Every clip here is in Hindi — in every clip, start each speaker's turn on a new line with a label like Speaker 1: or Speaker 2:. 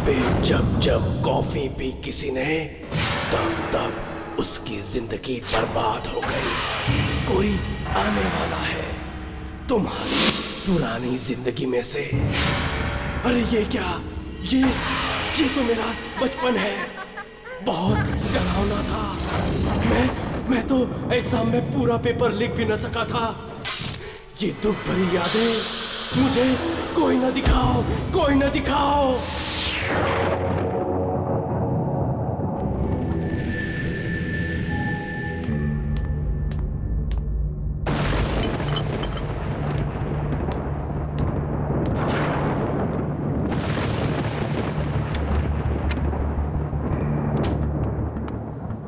Speaker 1: फिर जब जब कॉफी पी किसी ने, तब तब उसकी जिंदगी बर्बाद हो गई। कोई आने वाला है तुम्हारी पुरानी जिंदगी में से। अरे ये क्या, ये तो मेरा बचपन है, बहुत डरावना था। मैं तो एग्जाम में पूरा पेपर लिख भी न सका था। ये दुख भरी यादें मुझे कोई ना दिखाओ, कोई ना दिखाओ।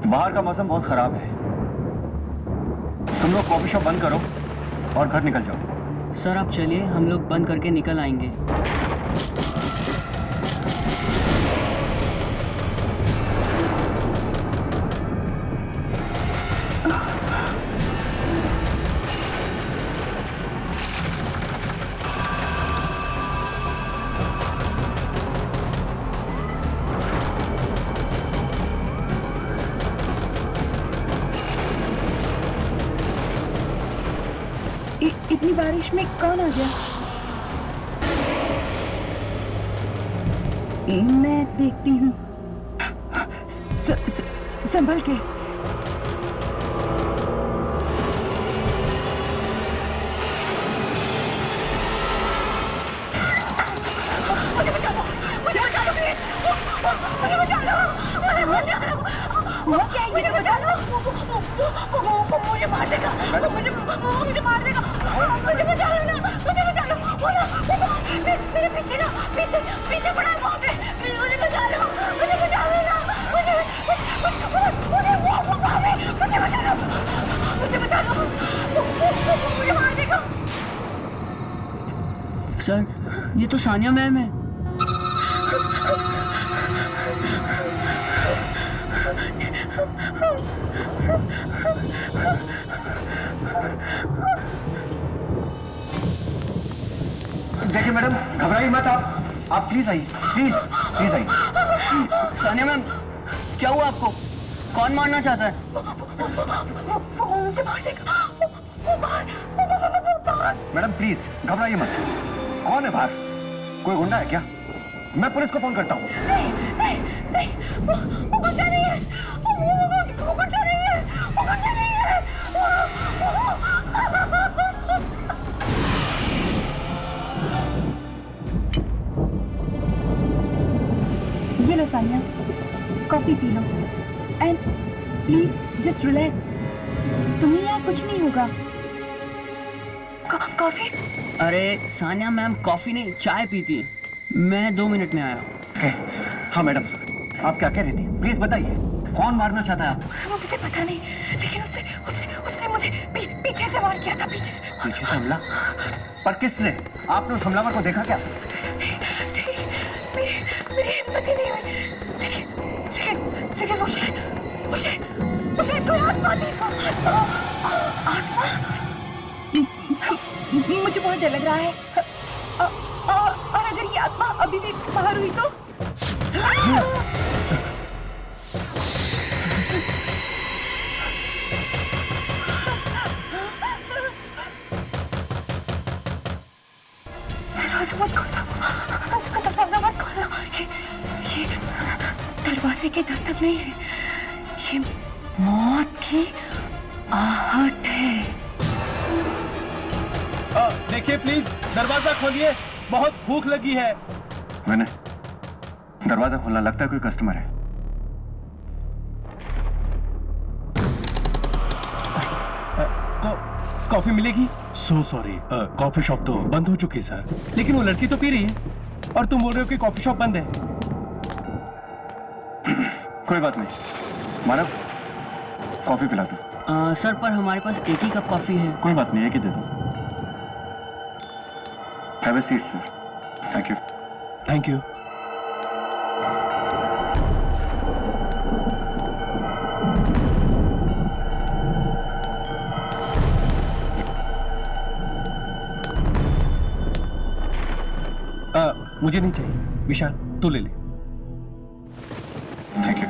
Speaker 2: बाहर का मौसम बहुत खराब है, तुम लोग कॉफी शॉप बंद करो और घर निकल जाओ।
Speaker 3: सर आप चलिए, हम लोग बंद करके निकल आएंगे।
Speaker 4: इतनी बारिश में कौन आ गया? मैं देखती हूँ। संभल के। मुझे बचा लो, मुझे बचा लो, मुझे बचा लो, वो क्या है? मुझे बचा लो, वो मुझे मार देगा, मुझे मार देगा, मुझे बचा लो ना, मुझे बचा लो, मेरे पीछे ना, पीछे पड़ा है वहाँ पे, मुझे बचा लो, मुझे बचा लो ना, मुझे बचा लो, मुझे मार देगा।
Speaker 3: सर ये तो सानिया मैम है।
Speaker 2: देखिए मैडम, घबराइए मत, आप प्लीज आइए, प्लीज आइए।
Speaker 3: सानिया मैम क्या हुआ आपको? कौन मारना चाहता है?
Speaker 4: वो मुझे मार देगा,
Speaker 2: मैडम प्लीज घबराइए मत। कौन है बाहर? कोई गुंडा है क्या? मैं पुलिस को फोन करता हूँ।
Speaker 4: नहीं, वो गुंडा नहीं है, वो गुंडा नहीं है, वो गुंडा नहीं है। ये लो सानिया, कॉफी पी लो एंड प्लीज जस्ट रिलैक्स। तुम्हें यहाँ कुछ नहीं होगा। कॉफी?
Speaker 3: अरे सानिया मैम कॉफी नहीं चाय पीती। मैं 2 मिनट में आया।
Speaker 2: हाँ मैडम, आप क्या कह रही थी? प्लीज बताइए, कौन मारना चाहता है आपको?
Speaker 4: वो मुझे पता नहीं, लेकिन उसने मुझे पीछे से वार किया था, पीछे
Speaker 2: से हमला? पर किसने? आपने उस हमलावर को देखा क्या?
Speaker 4: मेरी हिम्मत ही नहीं हुई, लेकिन वो शायद कोई आत्मा थी। आत्मा? मुझे बहुत डर लग रहा है। और अगर ये आत्मा अभी भी बाहर हुई तो? दरवाजे के दस्तक नहीं है, ये मौत की आहट है।
Speaker 5: देखिए प्लीज दरवाजा खोलिए, बहुत भूख लगी है।
Speaker 2: मैंने दरवाजा खोलना, लगता है कोई कस्टमर है।
Speaker 5: कॉफी मिलेगी? सो सॉरी, कॉफी शॉप तो बंद हो चुकी है सर। लेकिन वो लड़की तो पी रही है और तुम बोल रहे हो कि कॉफी शॉप बंद है।
Speaker 2: कोई बात नहीं, मानव कॉफी पिला दो।
Speaker 3: सर पर हमारे पास एक ही कप कॉफी है।
Speaker 2: कोई बात नहीं, एक ही दे दो। Have a seat sir. Thank you.
Speaker 5: Thank you. मुझे नहीं चाहिए। विशाल तू ले ले।
Speaker 2: Thank you.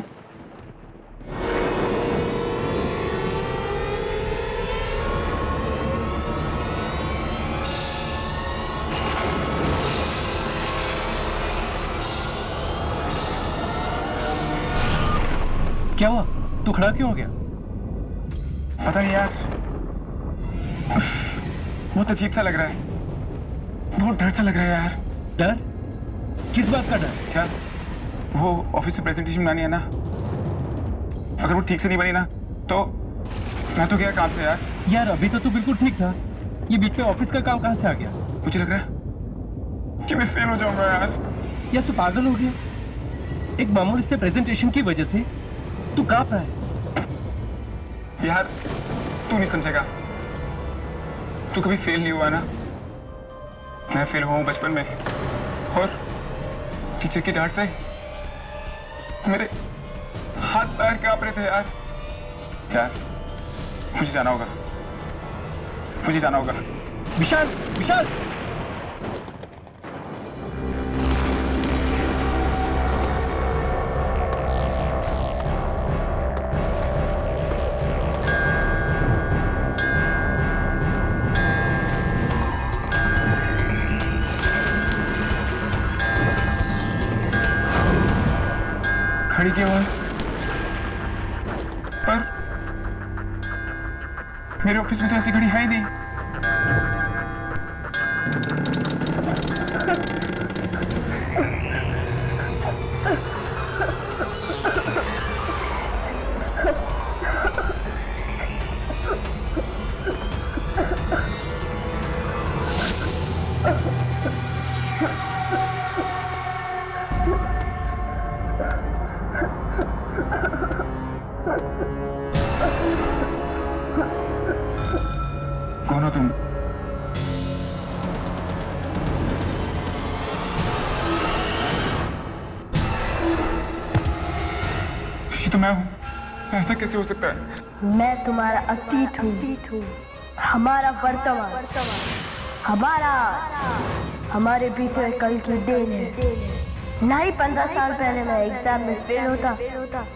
Speaker 5: क्या हुआ? तू खड़ा क्यों हो गया?
Speaker 2: पता नहीं यार, बहुत अजीब सा लग रहा है, बहुत डर सा लग रहा है यार।
Speaker 5: डर? किस बात का डर?
Speaker 2: क्या वो ऑफिस में प्रेजेंटेशन बनानी है ना, अगर वो ठीक से नहीं बनी ना तो मैं तो गया काम से यार।
Speaker 5: यार अभी तो तू बिल्कुल ठीक था, ये बीच में ऑफिस का काम कहाँ से आ गया?
Speaker 2: मुझे लग रहा है कि मैं फेल हो जाऊंगा यार।
Speaker 5: यार तू पागल हो गया? एक मामूली से प्रेजेंटेशन की वजह से तू कांप रहा है।
Speaker 2: यार तू नहीं समझेगा, तू कभी फेल नहीं हुआ ना, मैं फेल हुआ हूँ बचपन में, और टीचर की डांट से मेरे हाथ पैर कांप रहे थे यार। यार मुझे जाना होगा, मुझे जाना होगा।
Speaker 5: विशाल, विशाल!
Speaker 2: खड़ी की आवाज, पर मेरे ऑफिस में तो ऐसी घड़ी है ही नहीं। कौन हो तुम? ये तो मैं हूँ, ऐसा कैसे हो सकता है?
Speaker 4: मैं तुम्हारा अतीत हूँ, हमारा वर्तमान, हमारा हमारे बीते कल की देन है। ना ही 15 साल पहले मैं एग्जाम में फेल होता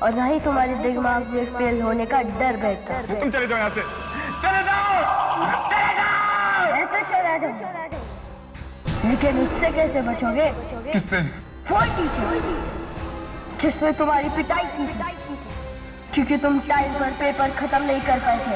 Speaker 4: और ना ही तुम्हारे दिमाग में फेल होने का डर बैठता।
Speaker 2: तुम चले जाओ यहाँ से, चले जाओ, चले जाओ।
Speaker 4: ऐसे चला जाओ, लेकिन उससे कैसे बचोगे?
Speaker 2: किससे?
Speaker 4: वो टीचर जिसने तुम्हारी पिटाई की थी, क्योंकि तुम टाइम पर पेपर खत्म नहीं कर पाए थे।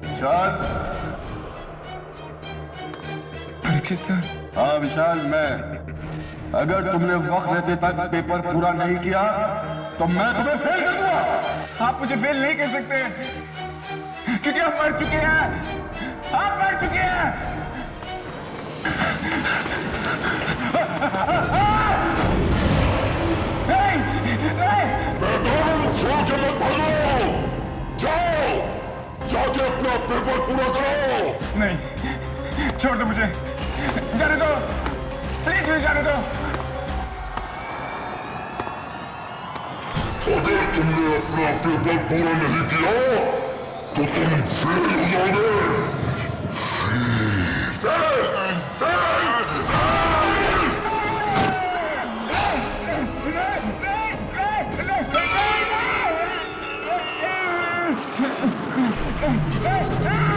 Speaker 2: विशाल। परीक्षित सर।
Speaker 6: हाँ विशाल, मैं। अगर तुमने वक्त रहते तक पेपर पूरा नहीं किया तो मैं तुम्हें फेल कर दूंगा।
Speaker 2: आप मुझे फेल नहीं कर सकते, क्योंकि आप मर चुके हैं, आप मर चुके हैं।
Speaker 7: मैदान छोड़ के मत भागो, जाओ जाके अपना पेपर पूरा करो।
Speaker 2: नहीं, छोड़ दो मुझे, जाने दो, प्लीज मुझे जाने दो।
Speaker 7: अगर तुमने अपना पेपर पूरा नहीं किया तो तुम फेल हो जाओगे। Fail, fail, fail.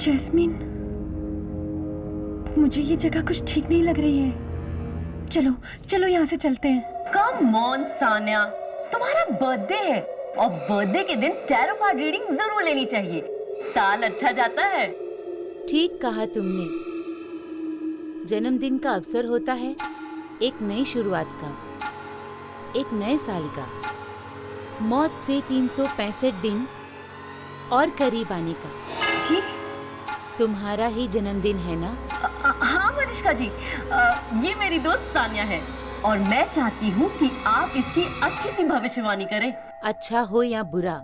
Speaker 4: जैस्मीन, मुझे ये जगह कुछ ठीक नहीं लग रही है। चलो चलो यहाँ से चलते हैं।
Speaker 8: कम ऑन सान्या, तुम्हारा बर्थडे है और बर्थडे के दिन टैरो कार्ड रीडिंग जरूर लेनी चाहिए, साल अच्छा जाता है।
Speaker 9: ठीक कहा तुमने, जन्मदिन का अवसर होता है एक नई शुरुआत का, एक नए साल का, मौत से 365 दिन और करीब आने का।
Speaker 8: ठीक,
Speaker 9: तुम्हारा ही जन्मदिन है ना?
Speaker 8: हाँ मलिष्का जी, ये मेरी दोस्त सानिया है और मैं चाहती हूँ कि आप इसकी अच्छी सी भविष्यवाणी करें।
Speaker 9: अच्छा हो या बुरा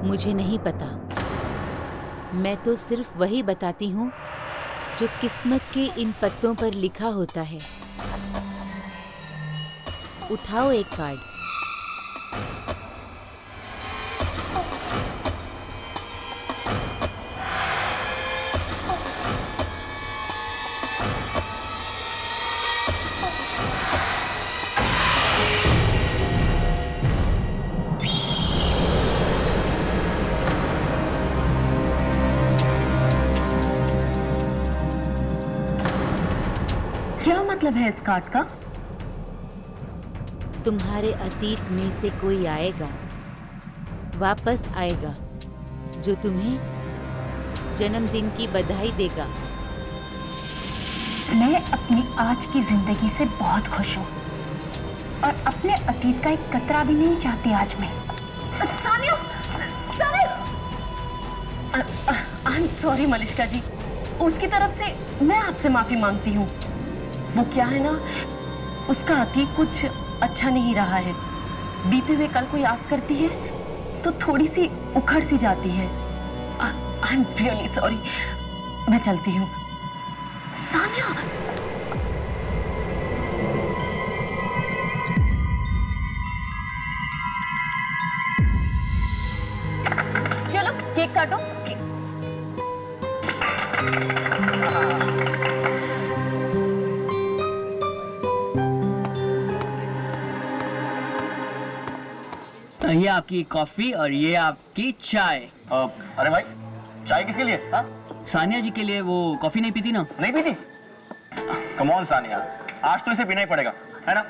Speaker 9: मुझे नहीं पता, मैं तो सिर्फ वही बताती हूँ जो किस्मत के इन पत्तों पर लिखा होता है। उठाओ एक कार्ड।
Speaker 8: क्या मतलब है इस कार्ड का?
Speaker 9: तुम्हारे अतीत में से कोई आएगा, वापस आएगा, जो तुम्हें जन्मदिन की बधाई देगा।
Speaker 4: मैं अपनी आज की जिंदगी से बहुत खुश हूँ और अपने अतीत का एक कतरा भी नहीं चाहती आज मैं।
Speaker 8: Sania, I am sorry Malishka ji, उसकी तरफ से मैं आपसे माफी मांगती हूँ। वो क्या है ना, उसका अतीत कुछ अच्छा नहीं रहा है। बीते हुए कल को याद करती है तो थोड़ी सी उखड़ सी जाती है। आई एम रियली सॉरी, मैं चलती हूँ। सानिया, चलो केक काटो।
Speaker 3: ये आपकी कॉफी और ये आपकी चाय।
Speaker 10: अरे भाई, चाय किसके लिए? हाँ,
Speaker 3: सानिया जी के लिए। वो कॉफी नहीं पीती ना?
Speaker 10: नहीं पीती? कम ऑन सानिया, आज तो इसे पीना ही पड़ेगा, है ना?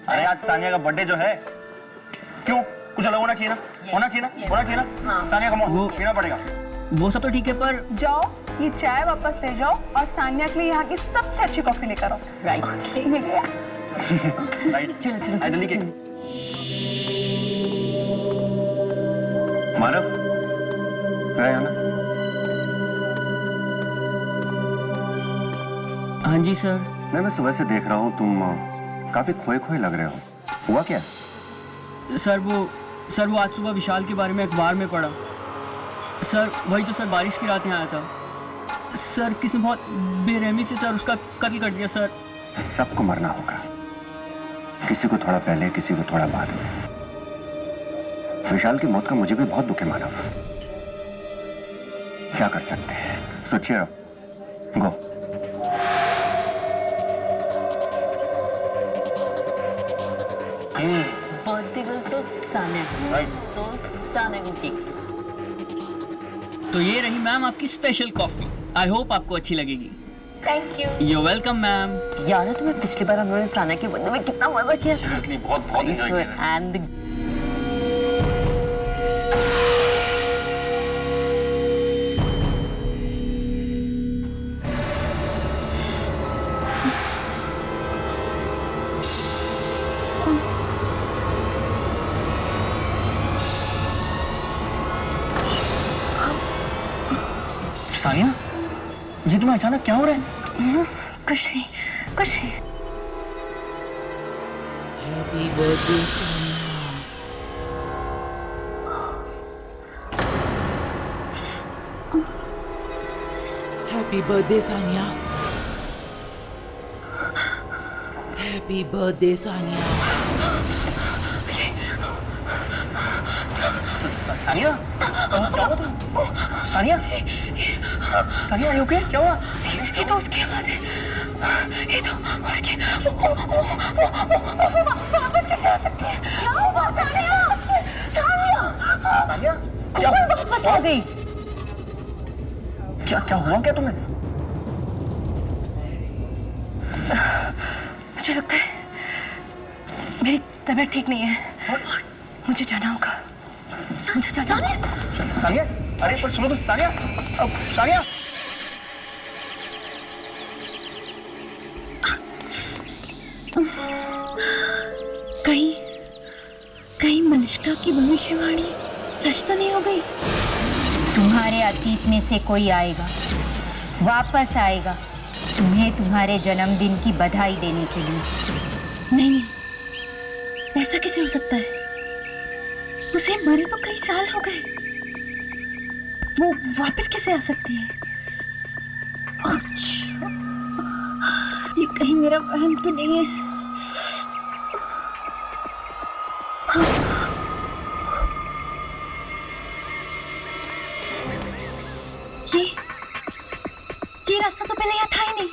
Speaker 10: अरे आज सानिया का बर्थडे जो है, क्यों कुछ अलग होना चाहिए ना? होना चाहिए ना? होना चाहिए ना?
Speaker 8: हाँ।
Speaker 10: सानिया कम ऑन, पीना पड़ेगा।
Speaker 3: वो सब तो ठीक है, पर
Speaker 4: जाओ ये चाय वापस ले जाओ और सानिया के लिए यहाँ की सबसे अच्छी कॉफी लेकर आओ।
Speaker 8: राइट,
Speaker 10: राइट,
Speaker 8: चलो चलो
Speaker 10: आई जल्दी के। मानव, है ना?
Speaker 3: हाँ जी सर।
Speaker 6: मैं सुबह से देख रहा हूँ तुम काफी खोए खोए लग रहे हो। हुआ क्या?
Speaker 3: सर वो आज सुबह विशाल के बारे में अखबार में पढ़ा। सर वही तो सर, बारिश की रात यहाँ आया था। सर किसी ने बहुत बेरहमी से सर उसका कत्ल कर दिया सर।
Speaker 6: सबको मरना होगा, किसी को थोड़ा पहले, किसी को थोड़ा बाद में। विशाल की मौत का मुझे भी बहुत दुख है मानव। क्या कर सकते हैं? सोचिए, गो।
Speaker 8: बर्थडे गर्ल तो सानिया, तो सानिया को केक।
Speaker 3: तो ये रही मैम आपकी स्पेशल कॉफी। आई होप आपको अच्छी लगेगी।
Speaker 8: Thank you.
Speaker 3: You welcome ma'am.
Speaker 8: यार तुम्हें पिछली बार हमने सानिया के बर्थडे में कितना मजा किया।
Speaker 10: सीरियसली बहुत बहुत एंजॉय किया।
Speaker 8: एंड
Speaker 10: सानिया, जी तुम्हें अचानक क्या हो रहा है?
Speaker 4: कुछ नहीं, कुछ नहीं।
Speaker 9: Happy birthday Sania. Happy birthday Sania. Happy birthday Sania.
Speaker 10: Sania, क्या हुआ तुम? Sania, Sania are you okay? क्या हुआ?
Speaker 4: ये तो उसकी आवाज है। ये तो उसकी। वापस कैसे आ सकती है? क्या हुआ सानिया? सानिया,
Speaker 10: सानिया,
Speaker 8: कौन वापस आ गई?
Speaker 10: क्या क्या हुआ क्या तुम्हें?
Speaker 4: मुझे लगता है मेरी तबीयत ठीक नहीं है। मुझे जाना होगा। मुझे जाना होगा।
Speaker 10: सानिया, अरे पर सुनो तो सानिया, सानिया।
Speaker 4: कहीं मलिष्का की भविष्यवाणी सच तो नहीं हो गई?
Speaker 11: तुम्हारे अतीत में से कोई आएगा, वापस आएगा, तुम्हें तुम्हारे जन्मदिन की बधाई देने के लिए।
Speaker 4: नहीं, ऐसा कैसे हो सकता है? उसे मरे तो कई साल हो गए, वो वापस कैसे आ सकती है? अच्छा, ये कहीं मेरा वहम तो नहीं है? ये रास्ता तो पहले यहाँ था ही नहीं।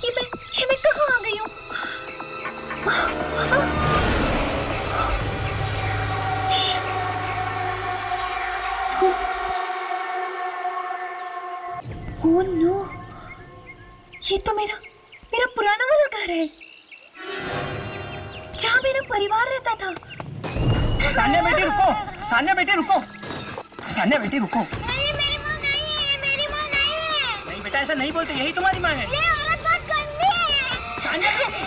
Speaker 4: ये मैं कहाँ आ गई हूँ? ओह नो, ये तो मेरा पुराना वाला घर है, जहाँ मेरा परिवार रहता था।
Speaker 3: सान्या बेटी रुको, सान्या बेटी रुको, सान्या बेटी रुको।
Speaker 4: नहीं, मेरी माँ नहीं है, मेरी माँ नहीं है।
Speaker 3: नहीं बेटा, ऐसा नहीं बोलते, यही तुम्हारी माँ है।
Speaker 4: ये औरत बहुत गंदी है।
Speaker 3: सान्या
Speaker 4: नहीं।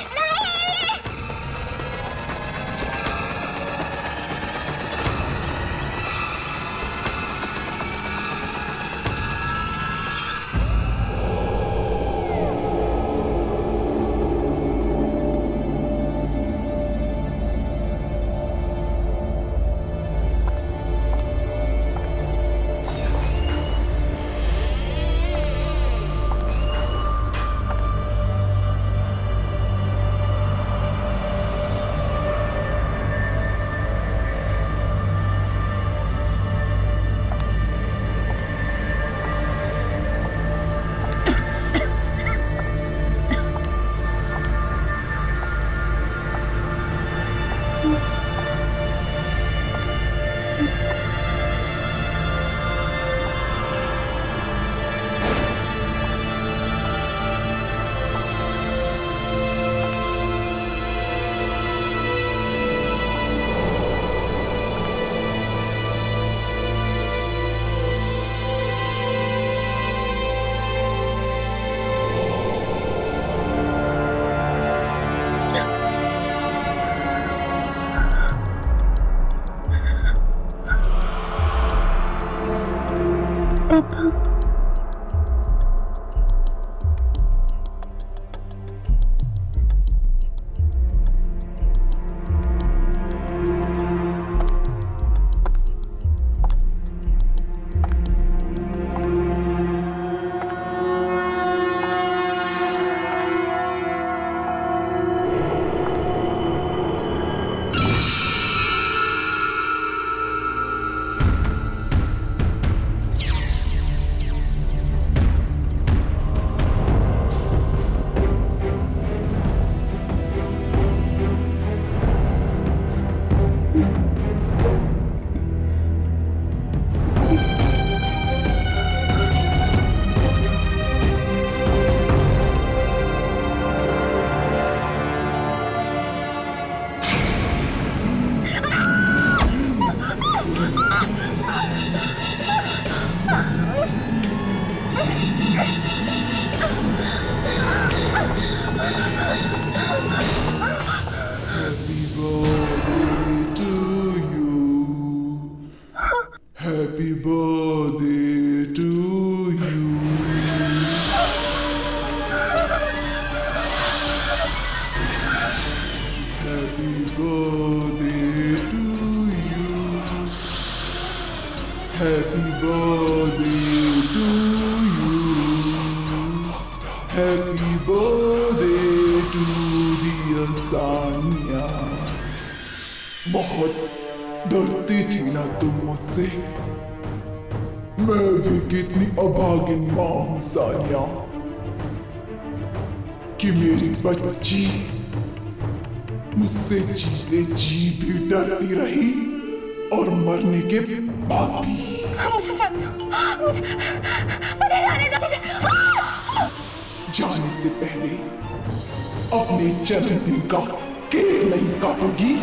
Speaker 7: Happy birthday to you. Happy birthday to you. Happy birthday to you. Happy birthday to dear Sanya. बहुत डरती थी ना तुम मुझसे। मैं भी कितनी अभागिन माँ हूँ सानिया, कि मेरी बच्ची मुझसे जीते जी भी डरती रही और मरने के बाद भी।
Speaker 4: मुझे जाने दो, मुझे जाने दो।
Speaker 7: जाने से पहले अपने जन्मदिन का केक नहीं काटोगी?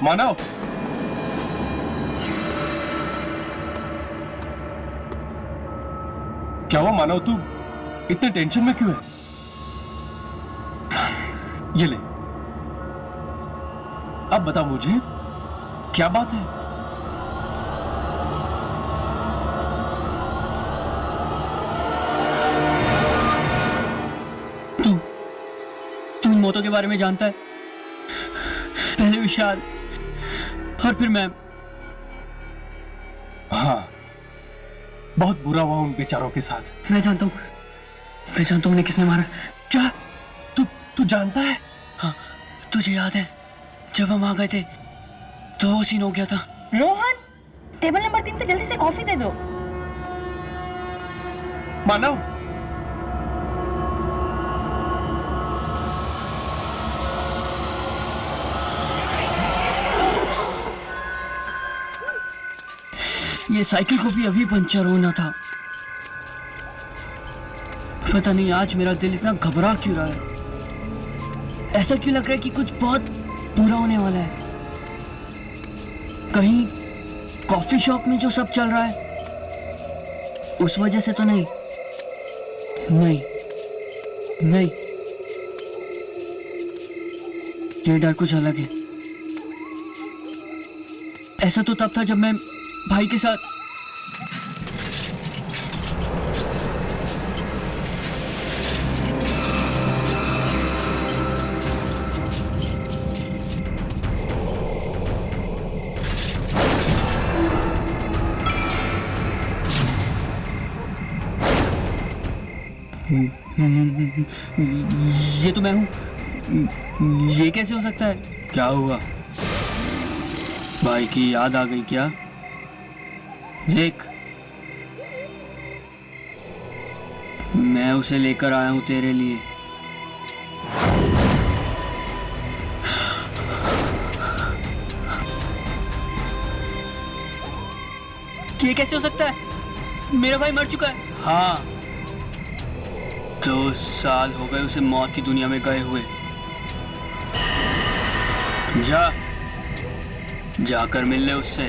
Speaker 5: मानव, क्या हुआ मानव? इतने टेंशन में क्यों है? ये ले, अब बता मुझे क्या बात है?
Speaker 3: तू इन मौतों के बारे में जानता है? पहले विशाल और फिर मैं।
Speaker 5: हाँ, बहुत बुरा हुआ उन बेचारों के साथ।
Speaker 3: मैं जानता हूँ उन्हें किसने मारा।
Speaker 5: क्या? तू जानता है?
Speaker 3: हाँ, तुझे याद है जब हम आ गए थे तो वो सीन हो गया था।
Speaker 4: रोहन, टेबल नंबर 3 पे जल्दी से कॉफी दे दो।
Speaker 5: मानव,
Speaker 3: ये साइकिल को भी अभी पंचर होना था। पता नहीं आज मेरा दिल इतना घबरा क्यों रहा है। ऐसा क्यों लग रहा है कि कुछ बहुत बुरा होने वाला है। कहीं कॉफी शॉप में जो सब चल रहा है उस वजह से तो नहीं। ये डर कुछ अलग है। ऐसा तो तब था जब मैं भाई के साथ ये तो मैं हूं। ये कैसे हो सकता है? क्या हुआ? भाई की याद आ गई क्या? देख, मैं उसे लेकर आया हूं तेरे लिए। ये कैसे हो सकता है? मेरा भाई मर चुका है। हाँ, 2 साल हो गए उसे मौत की दुनिया में गए हुए। जाकर मिल ले उससे।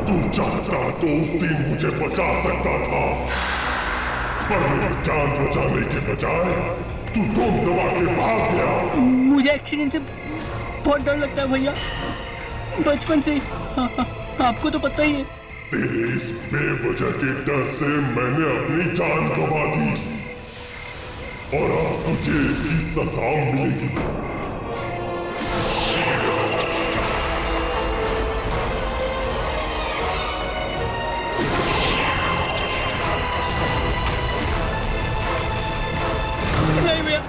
Speaker 7: तू चाहता तो उस दिन मुझे बचा सकता था, पर मेरी जान बचाने के बजाय तू दम दबा के भाग गया।
Speaker 3: मुझे एक्सीडेंट से बहुत डर लगता है भैया, बचपन से ही। आपको तो पता ही है।
Speaker 7: तेरे इस बेवजह के डर से मैंने अपनी जान गंवा दी और अब तुझे इसकी सजा मिलेगी।
Speaker 3: नहीं भैया।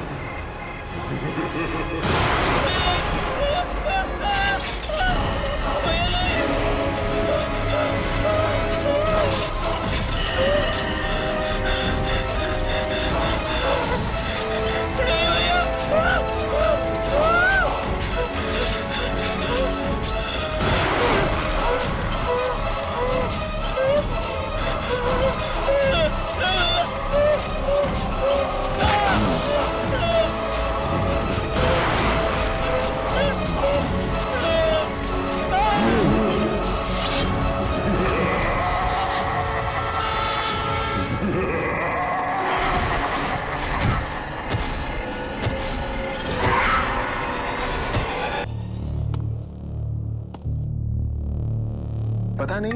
Speaker 12: पता नहीं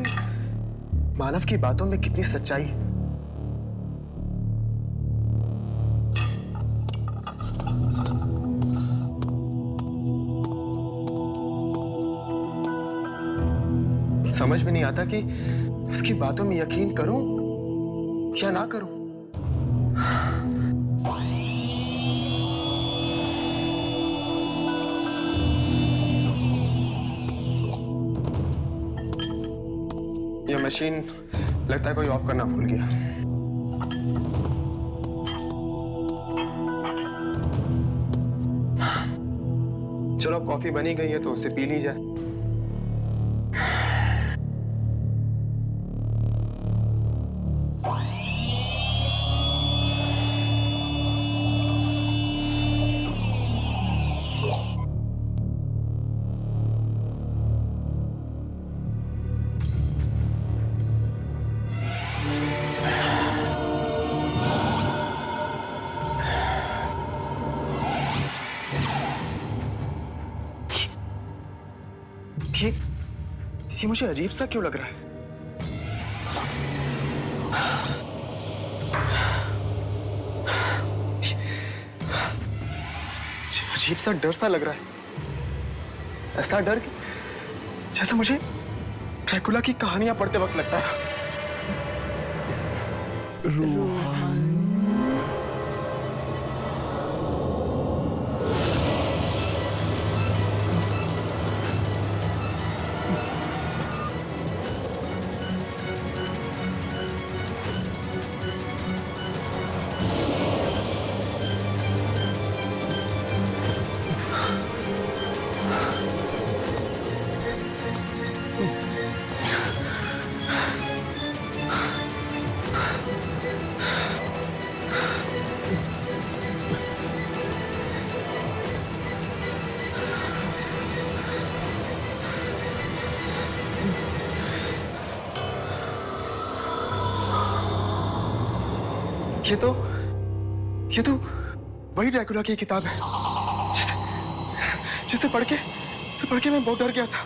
Speaker 12: मानव की बातों में कितनी सच्चाई। समझ में नहीं आता कि उसकी बातों में यकीन करूं या ना करूं। ये मशीन लगता है कोई ऑफ करना भूल गया। चलो अब कॉफी बनी गई है तो उसे पी ली जाए। ये मुझे अजीब सा क्यों लग रहा है? अजीब सा डर सा लग रहा है, ऐसा डर कि जैसे मुझे ड्रैकुला की कहानियां पढ़ते वक्त लगता है।
Speaker 1: रोहन,
Speaker 12: ये तो वही ड्रैकुला की किताब है जिसे पढ़ के मैं बहुत डर गया था।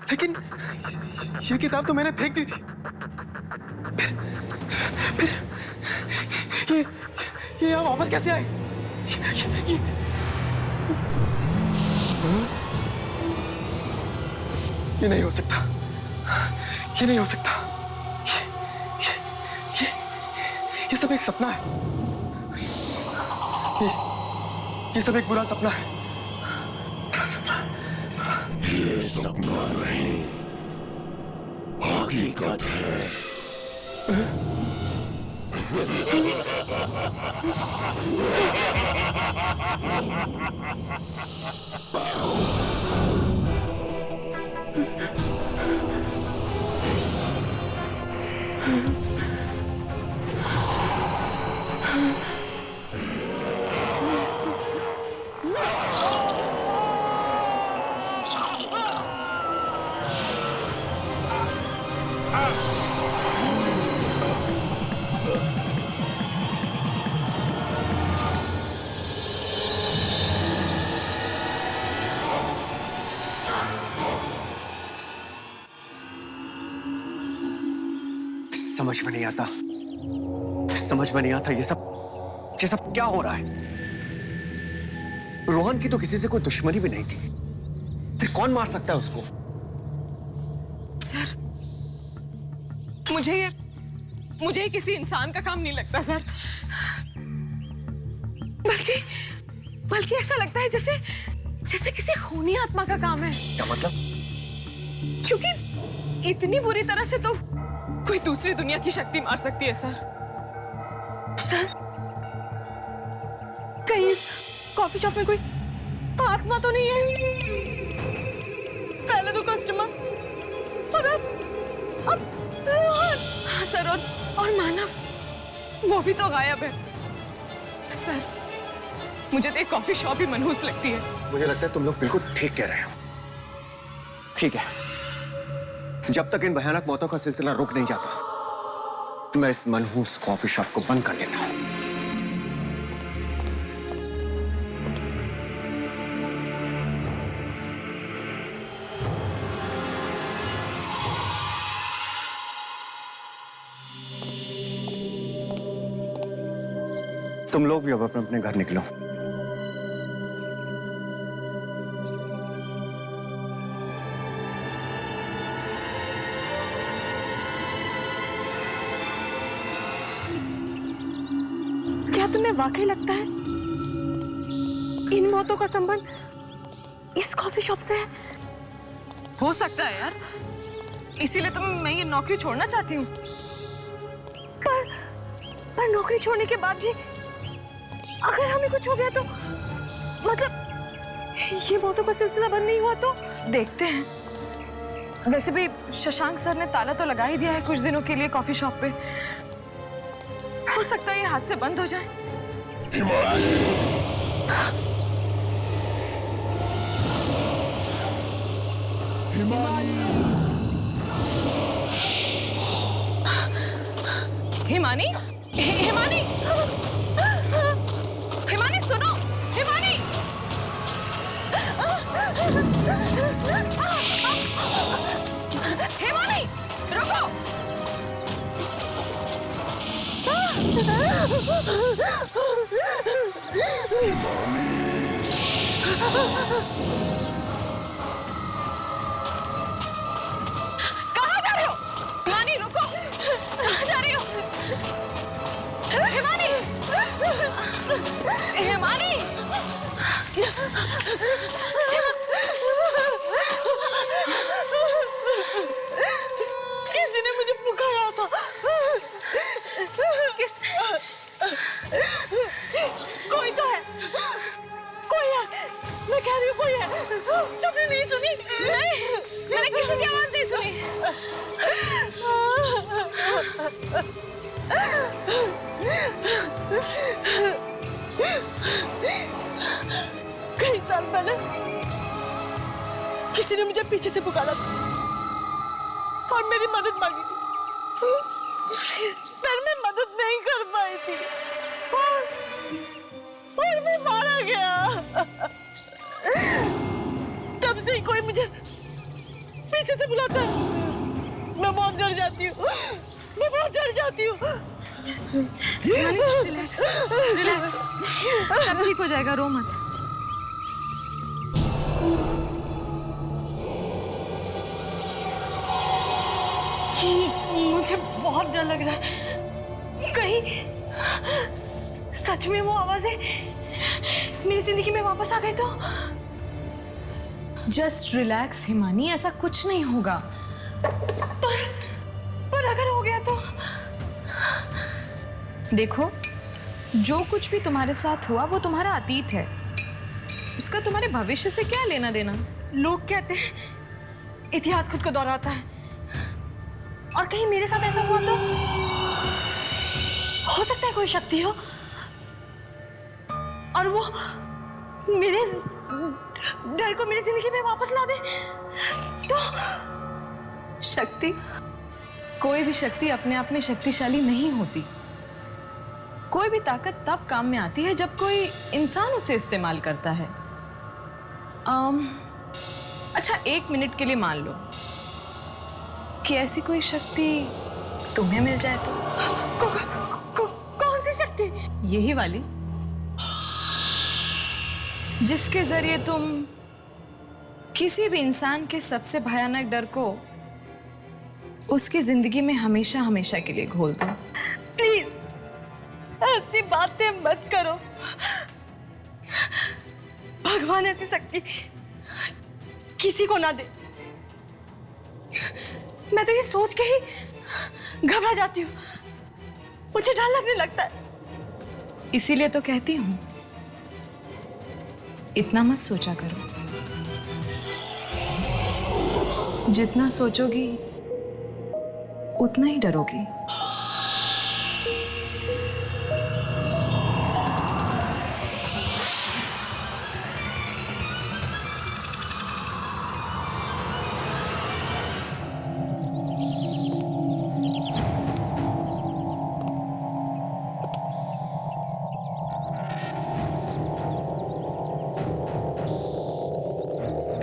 Speaker 12: लेकिन ये किताब तो मैंने फेंक दी थी। फिर ये यहाँ वापस कैसे आई? ये नहीं हो सकता, ये नहीं हो सकता। ये सब एक सपना है। ये सब एक बुरा सपना है।
Speaker 7: ये सपना नहीं, हकीकत है।
Speaker 12: समझ में नहीं आता ये सब क्या हो रहा है? रोहन की तो किसी से कोई दुश्मनी भी नहीं थी, फिर कौन मार सकता है उसको?
Speaker 4: सर, मुझे किसी इंसान का काम नहीं लगता सर। बल्कि ऐसा लगता है जैसे किसी खूनी आत्मा का काम है।
Speaker 12: क्या मतलब?
Speaker 4: क्योंकि इतनी बुरी तरह से तो कोई दूसरी दुनिया की शक्ति मार सकती है सर। कहीं कॉफी शॉप में कोई आत्मा तो नहीं है? पहले तो कस्टमर और अब हाँ सर, और मानव वो भी तो गायब है सर। मुझे तो एक कॉफी शॉप ही मनहूस लगती है।
Speaker 12: मुझे लगता है तुम लोग बिल्कुल ठीक कह रहे हो। ठीक है, जब तक इन भयानक मौतों का सिलसिला रुक नहीं जाता, मैं इस मनहूस कॉफी शॉप को बंद कर देता हूं। तुम लोग भी अब अपने अपने घर निकलो।
Speaker 4: क्या तुम्हें वाकई लगता है इन मौतों का संबंध इस कॉफी शॉप से है? हो सकता है यार, इसीलिए तो मैं ये नौकरी छोड़ना चाहती हूँ। पर नौकरी छोड़ने के बाद भी अगर हमें कुछ हो गया तो, मतलब ये मौतों का सिलसिला बंद नहीं हुआ तो देखते हैं। वैसे भी शशांक सर ने ताला तो लगा ही दिया है कुछ दिनों के लिए कॉफी शॉप पे। हो सकता है ये हाथ से बंद हो जाए। हिमानी, हिमानी, हिमानी सुनो, हिमानी। हिमानी रुको। कहाँ जा रहे हो? हिमानी रुको। कहाँ जा रही हो? हिमानी, हिमानी, किसी ने मुझे पुकारा था। किसने? कोई तो है, कोई है, मैं कह रही हूँ कोई है। तुमने नहीं सुनी? नहीं, मैंने किसी की आवाज नहीं सुनी। कई साल पहले किसी ने मुझे पीछे से पुकारा था और मेरी मदद मांगी थी, पर मैं मदद नहीं कर पाई थी और मैं मारा गया। तब से ही कोई मुझे पीछे से बुलाता है, मैं बहुत डर जाती हूँ, मैं बहुत डर जाती हूँ। रिलैक्स, रिलैक्स, सब ठीक हो जाएगा, रो मत। मुझे बहुत डर लग रहा है, कहीं सच में वो आवाजें मेरी जिंदगी में वापस आ गई तो।
Speaker 13: जस्ट रिलैक्स हिमानी, ऐसा कुछ नहीं होगा।
Speaker 4: पर अगर हो गया तो?
Speaker 13: देखो, जो कुछ भी तुम्हारे साथ हुआ वो तुम्हारा अतीत है, उसका तुम्हारे भविष्य से क्या लेना देना।
Speaker 4: लोग कहते हैं इतिहास खुद को दोहराता है, और कहीं मेरे साथ ऐसा हुआ तो? हो सकता है कोई शक्ति हो और वो मेरे डर को मेरी जिंदगी में वापस ला दे तो?
Speaker 13: शक्ति? कोई भी शक्ति अपने आप में शक्तिशाली नहीं होती। कोई भी ताकत तब काम में आती है जब कोई इंसान उसे इस्तेमाल करता है। अच्छा, 1 मिनट के लिए मान लो कि ऐसी कोई शक्ति तुम्हें मिल जाए तो?
Speaker 4: कौन सी शक्ति?
Speaker 13: यही वाली, जिसके जरिए तुम किसी भी इंसान के सबसे भयानक डर को उसकी जिंदगी में हमेशा हमेशा के लिए घोल दो।
Speaker 4: प्लीज ऐसी बातें मत करो। भगवान ऐसी शक्ति किसी को ना दे। मैं तो ये सोच के ही घबरा जाती हूँ, मुझे डर लगने लगता है।
Speaker 13: इसीलिए तो कहती हूँ, इतना मत सोचा करो। जितना सोचोगी उतना ही डरोगी।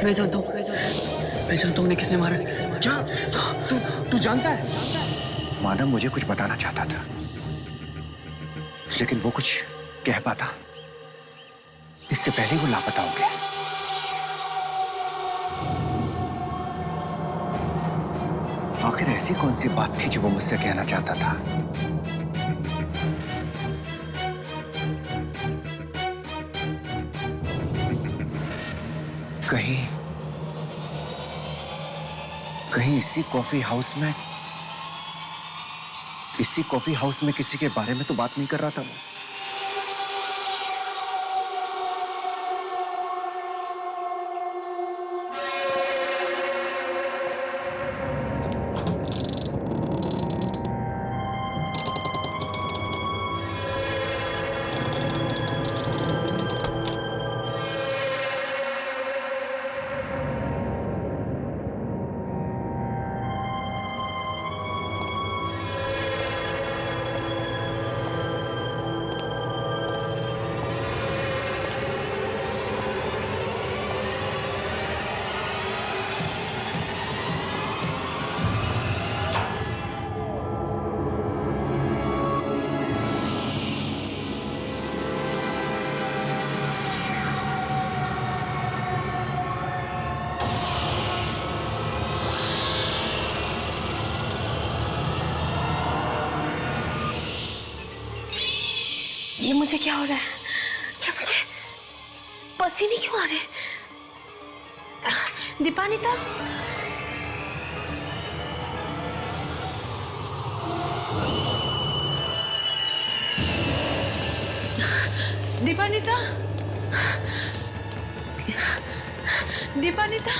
Speaker 3: मैं जानता हूँ उन्हें किसने मारा।
Speaker 12: क्या? तू जानता है? मानव मुझे कुछ बताना चाहता था, लेकिन वो कुछ कह पाता इससे पहले वो लापता हो गया। आखिर ऐसी कौन सी बात थी जो वो मुझसे कहना चाहता था? कहीं इसी कॉफी हाउस में किसी के बारे में तो बात नहीं कर रहा था वो?
Speaker 8: ये मुझे क्या हो रहा है? ये मुझे पसीने क्यों आ रहे हैं? दीपानिता, दीपानिता, दीपानिता,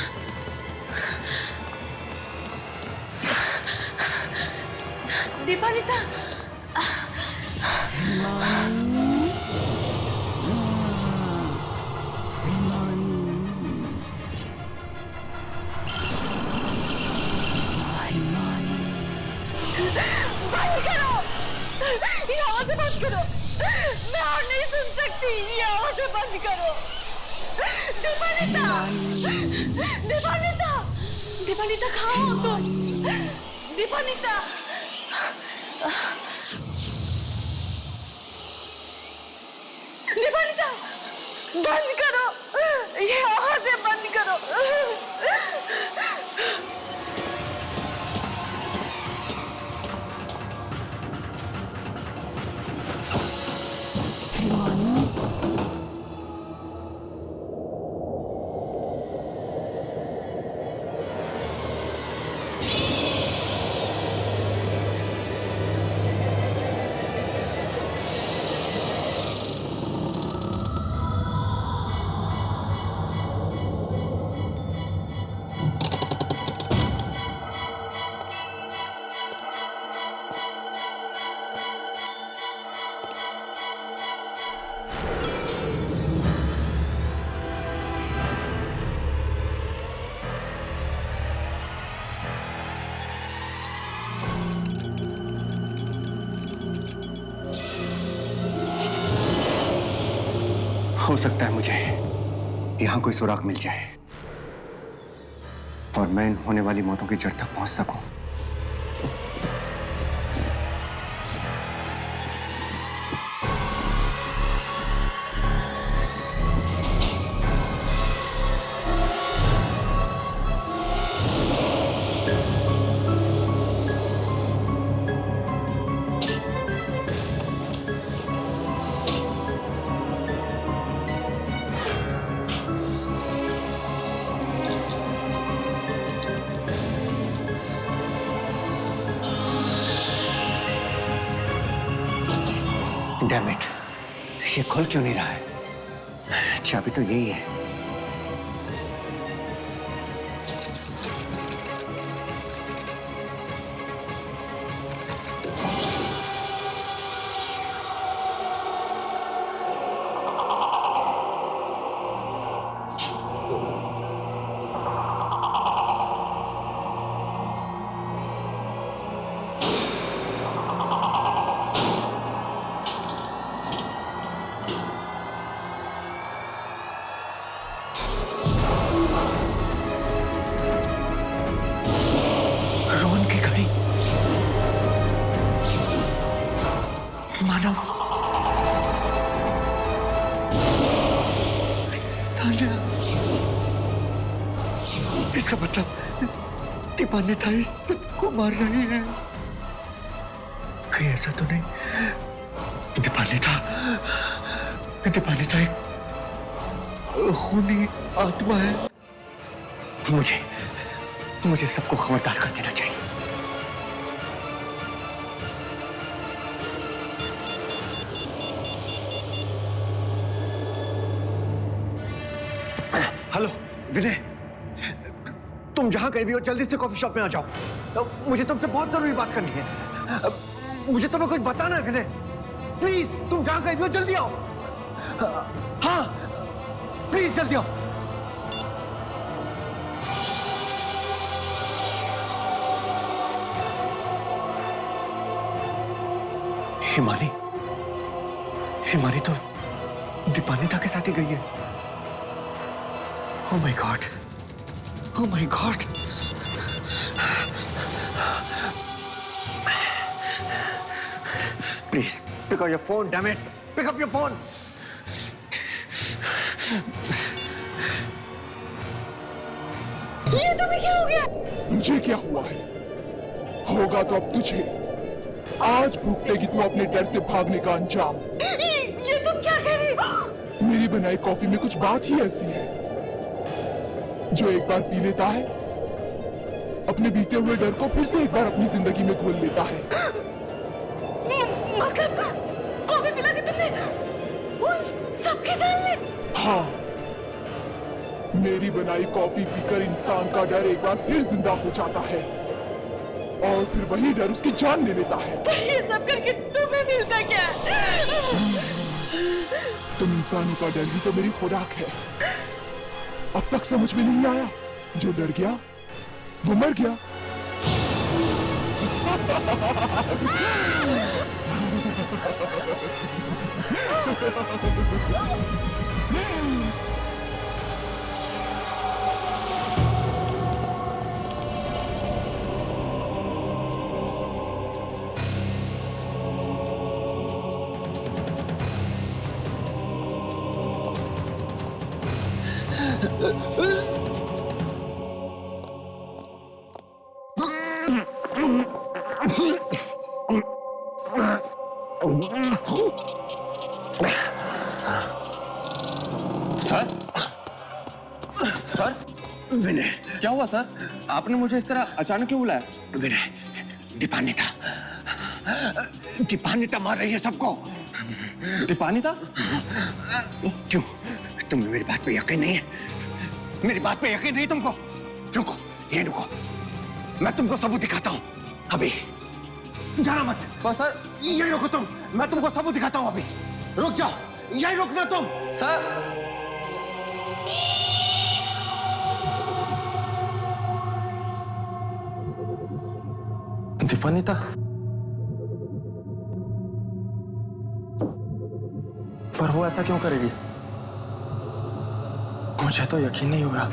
Speaker 8: दीपानिता, बंद करो, ये आवाज़ें बंद करो, मैं और नहीं सुन सकती, ये आवाज़ें बंद करो। दीपानिता, दीपानिता, दीपानिता कहाँ हो तुम? दीपानिता, दीपानिता, बंद करो, ये आवाज़ें बंद करो।
Speaker 12: हो सकता है मुझे यहां कोई सुराग मिल जाए और मैं इन होने वाली मौतों की जड़ तक पहुंच सकूं। Damn it, ये खुल क्यों नहीं रहा है? चाबी तो यही है। मानव, सानिया, इसका मतलब दीपानिता इस सबको मार रही है। कहीं ऐसा तो नहीं? दीपानिता एक खूनी आत्मा है। मुझे सबको खबरदार कर देना चाहिए। हेलो विनय, तुम जहां कहीं भी हो जल्दी से कॉफी शॉप में आ जाओ। मुझे तुमसे बहुत जरूरी बात करनी है। मुझे तुम्हें कुछ बताना है विनय। प्लीज तुम जहां कहीं भी हो जल्दी आओ। हाँ प्लीज जल्दी आओ। हिमानी तो दीपानिता के साथ ही गई है। Oh my God! Oh my God! Please pick up your phone, damn it! Pick up your phone!
Speaker 8: ये तुम्हें क्या हो गया?
Speaker 7: मुझे क्या हुआ है? होगा तो अब तुझे। आज भुगतेगी तू अपने डर से भागने का अंजाम। मेरी बनाई कॉफी में कुछ बात ही ऐसी है, जो एक बार पी लेता है अपने बीते हुए डर को फिर से एक बार अपनी जिंदगी में घोल लेता है।
Speaker 4: मतलब कॉफी पिला के तुमने उन सबकी जान ली?
Speaker 7: हाँ, मेरी बनाई कॉफी पीकर इंसान का डर एक बार फिर जिंदा हो जाता है और फिर वही डर उसकी जान ले लेता है।
Speaker 4: ये सब करके तुम्हें मिलता क्या?
Speaker 7: तुम इंसानों का डर ही तो मेरी खुराक है। अब तक समझ में नहीं आया, जो डर गया वो मर गया।
Speaker 14: सर, सर,
Speaker 12: विनय,
Speaker 14: क्या हुआ सर? आपने मुझे इस तरह अचानक क्यों बुलाया?
Speaker 12: विनय, दीपानिता मार रही है सबको।
Speaker 14: दीपानिता?
Speaker 12: क्यों? तुम्हें मेरी बात पे यकीन नहीं है? मेरी बात पे यकीन नहीं तुमको? रुको, ये रुको, मैं तुमको सबूत दिखाता हूँ। अभी जाना मत।
Speaker 14: सर,
Speaker 12: यही रुको तुम, मैं तुमको सबूत दिखाता हूँ। अभी रुक जाओ, यही रुकना तुम।
Speaker 14: सर, दीपानिता, पर वो ऐसा क्यों करेगी? मुझे तो यकीन नहीं हो रहा।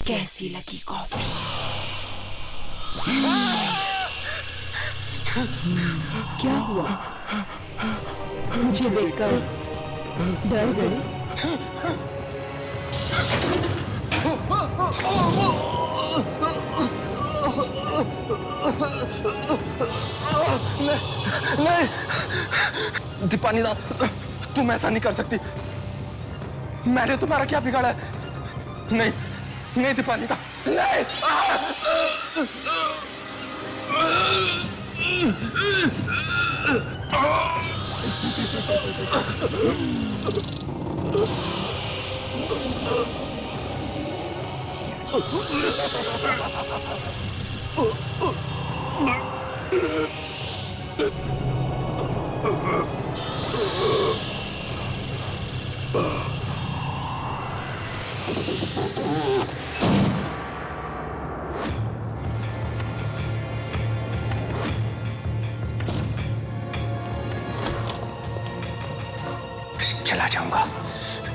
Speaker 4: कैसी लगी कॉफी? क्या हुआ? मुझे देखकर डर गए?
Speaker 14: नहीं, दीपानिता, तुम ऐसा नहीं कर सकती। मैंने तुम्हारा क्या बिगाड़ा है? नहीं, नहीं दीपानिता, नहीं।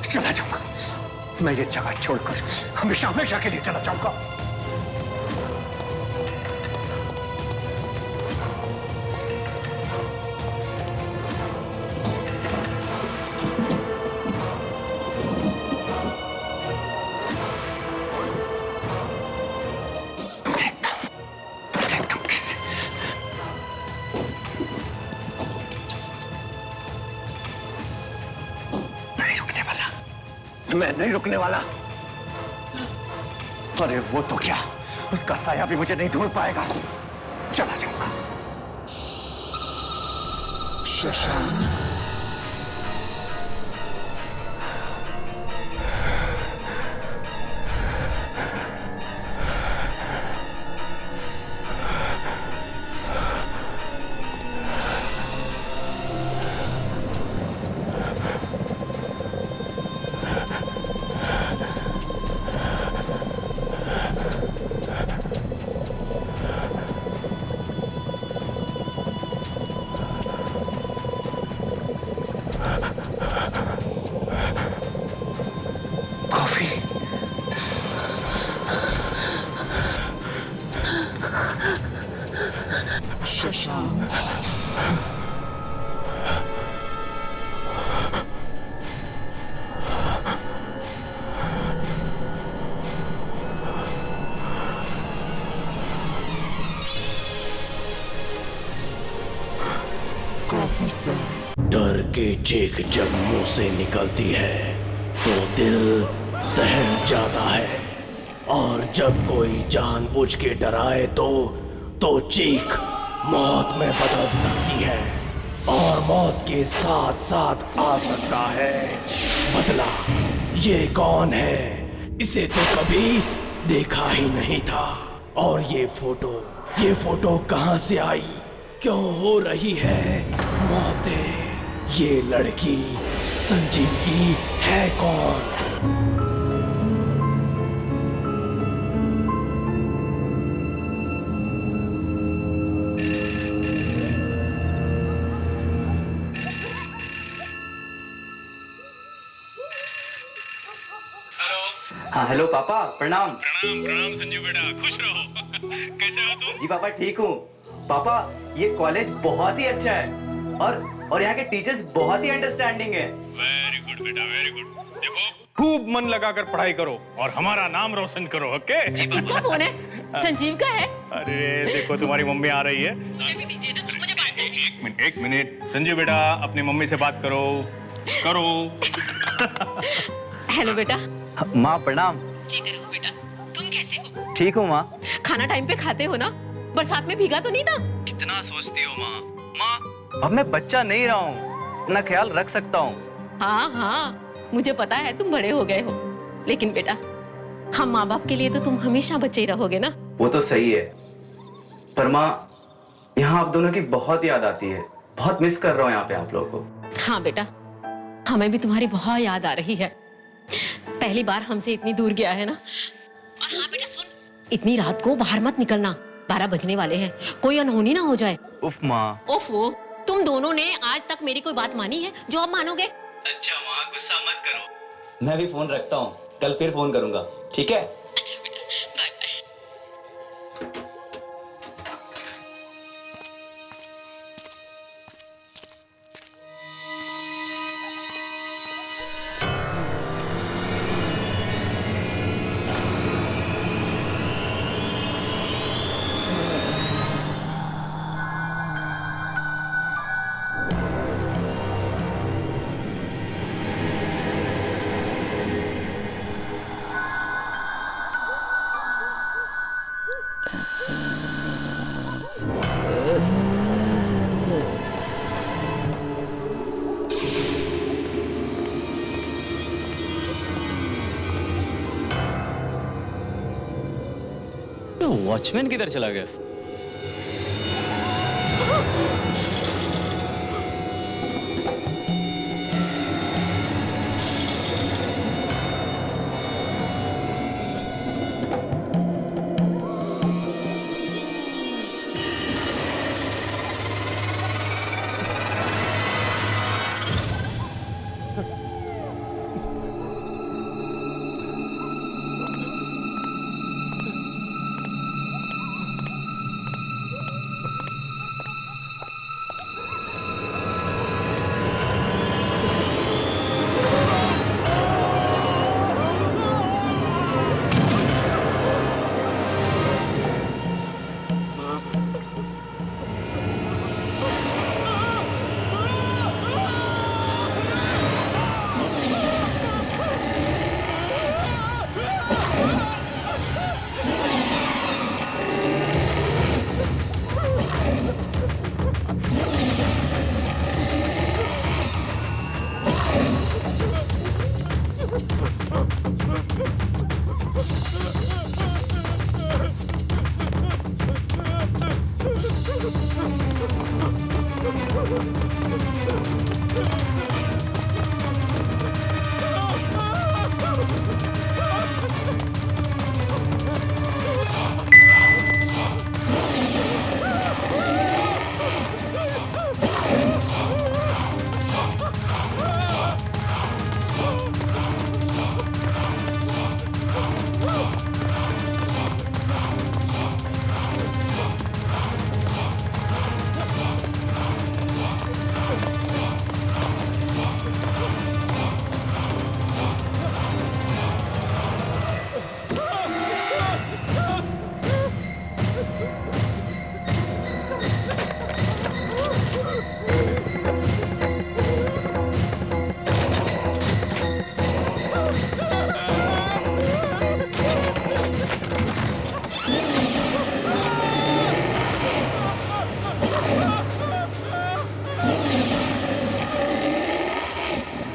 Speaker 12: चला जाऊंगा, मैं ये जगह छोड़कर हमेशा हमेशा के लिए चला जाऊंगा। नहीं रुकने वाला, मैं नहीं रुकने वाला। अरे वो तो क्या, उसका साया भी मुझे नहीं ढूंढ पाएगा। चला जाऊंगा।
Speaker 7: शशांक,
Speaker 12: कॉफी।
Speaker 7: शशांक,
Speaker 1: कॉफी से डर के चीख जब मुंह से निकलती है तो दिल दहल जाता है, और जब कोई जानबूझ के डराए तो चीख मौत में बदल सकती है, और मौत के साथ साथ आ सकता है बदला। ये कौन है? इसे तो कभी देखा ही नहीं था। और ये फोटो कहाँ से आई? क्यों हो रही है मौतें? ये लड़की संजीव की है कौन?
Speaker 10: हाँ हेलो पापा, प्रणाम।
Speaker 15: प्रणाम प्रणाम संजीव बेटा, खुश रहो। कैसे हो तुम?
Speaker 10: जी पापा ठीक हूँ। पापा ये कॉलेज बहुत ही अच्छा है, और यहाँ के टीचर्स बहुत ही अंडरस्टैंडिंग है।
Speaker 15: वेरी गुड बेटा, वेरी गुड। देखो खूब मन लगाकर पढ़ाई करो और हमारा नाम रोशन करो, ओके?
Speaker 8: किसका फोन है? संजीव का है?
Speaker 15: अरे देखो तुम्हारी मम्मी आ रही है।
Speaker 8: मुझे भी दीजिए ना, मुझे बात करनी है।
Speaker 15: एक मिनट संजीव बेटा, अपनी मम्मी से बात करो।
Speaker 8: हेलो बेटा।
Speaker 10: माँ प्रणाम।
Speaker 8: जीते रहो बेटा। तुम कैसे हो?
Speaker 10: ठीक हूँ माँ।
Speaker 8: खाना टाइम पे खाते हो ना? बरसात में भीगा तो नहीं था?
Speaker 10: कितना सोचती हो माँ। अब मैं बच्चा नहीं रहा हूँ, अपना ख्याल रख सकता हूँ।
Speaker 8: हाँ, मुझे पता है तुम बड़े हो गए हो, लेकिन बेटा हम माँ बाप के लिए तो तुम हमेशा बच्चे ही रहोगे ना।
Speaker 10: वो तो सही है, पर माँ यहाँ आप दोनों की बहुत याद आती है। बहुत मिस कर रहा हूँ यहाँ पे आप लोगों को।
Speaker 8: हाँ बेटा, हमें भी तुम्हारी बहुत याद आ रही है। पहली बार हमसे इतनी दूर गया है ना। और हाँ बेटा सुन, इतनी रात को बाहर मत निकलना, 12 बजने वाले हैं, कोई अनहोनी ना हो जाए।
Speaker 10: उफ माँ।
Speaker 8: ओफो, तुम दोनों ने आज तक मेरी कोई बात मानी है जो अब मानोगे?
Speaker 10: अच्छा माँ, गुस्सा मत करो। मैं भी फोन रखता हूँ, कल फिर फोन करूंगा, ठीक है?
Speaker 8: अच्छा बेटा, बाय बाय।
Speaker 10: वॉचमैन किधर चला गया?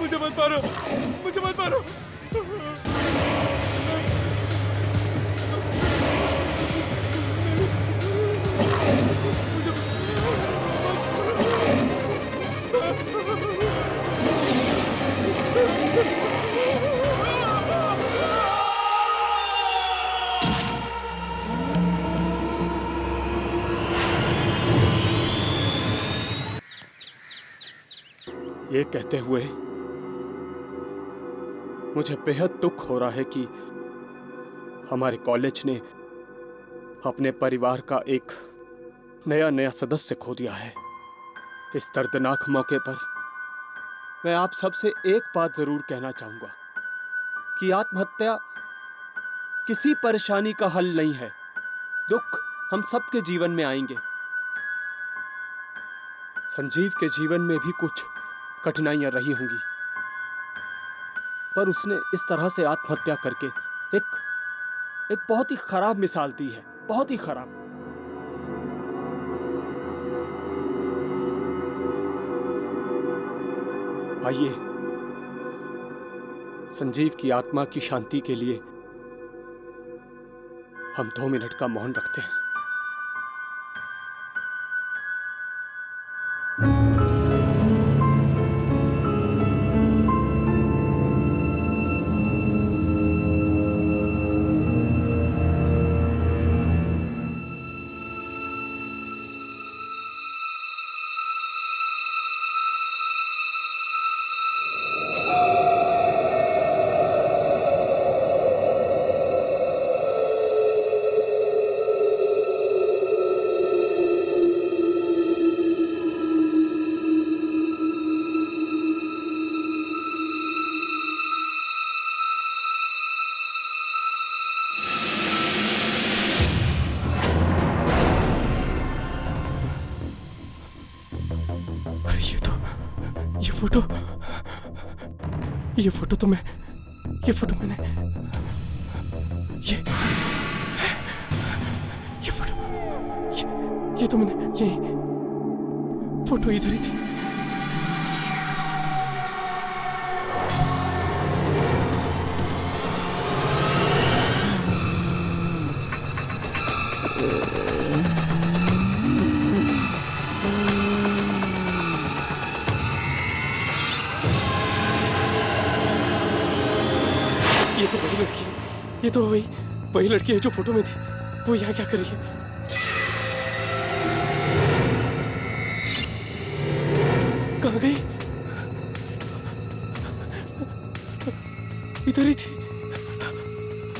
Speaker 14: मुझे मत मारो, मुझे मत मारो।
Speaker 16: ये कहते हुए मुझे बेहद दुख हो रहा है कि हमारे कॉलेज ने अपने परिवार का एक नया सदस्य खो दिया है। इस दर्दनाक मौके पर मैं आप सबसे एक बात जरूर कहना चाहूंगा कि आत्महत्या किसी परेशानी का हल नहीं है। दुख हम सबके जीवन में आएंगे। संजीव के जीवन में भी कुछ कठिनाइयां रही होंगी, पर उसने इस तरह से आत्महत्या करके एक बहुत ही खराब मिसाल दी है, बहुत ही खराब। आइए संजीव की आत्मा की शांति के लिए हम 2 मिनट का मौन रखते हैं। ये फोटो मैंने ये तो मैंने यही फोटो इधर ही थी। ये तो वही लड़की, ये तो वही लड़की है जो फोटो में थी। वो यहाँ क्या कर रही है? कहाँ गई? इधर ही थी,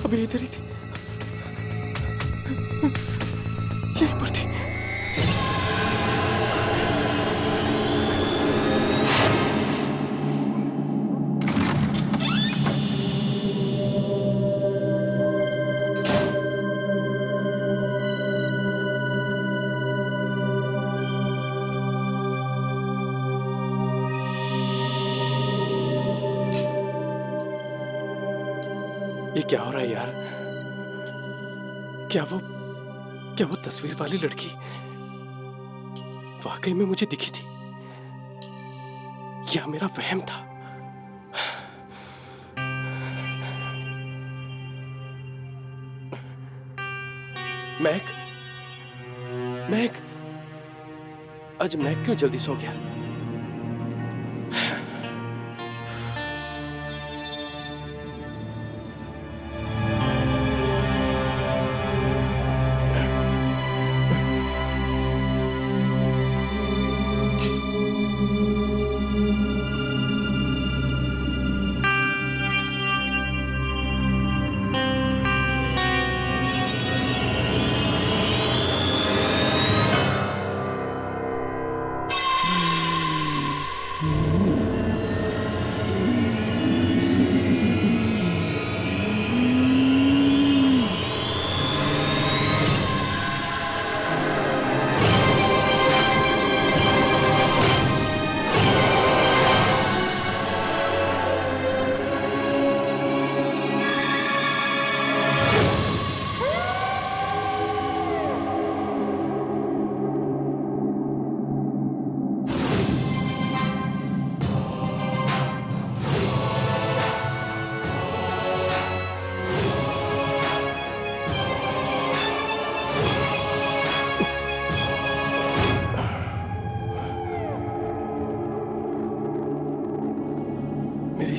Speaker 16: अभी इधर ही थी, यहीं पर थी। ये क्या हो रहा है यार? क्या वो तस्वीर वाली लड़की वाकई में मुझे दिखी थी या मेरा वहम था? महक,
Speaker 1: आज मैं क्यों जल्दी सो गया?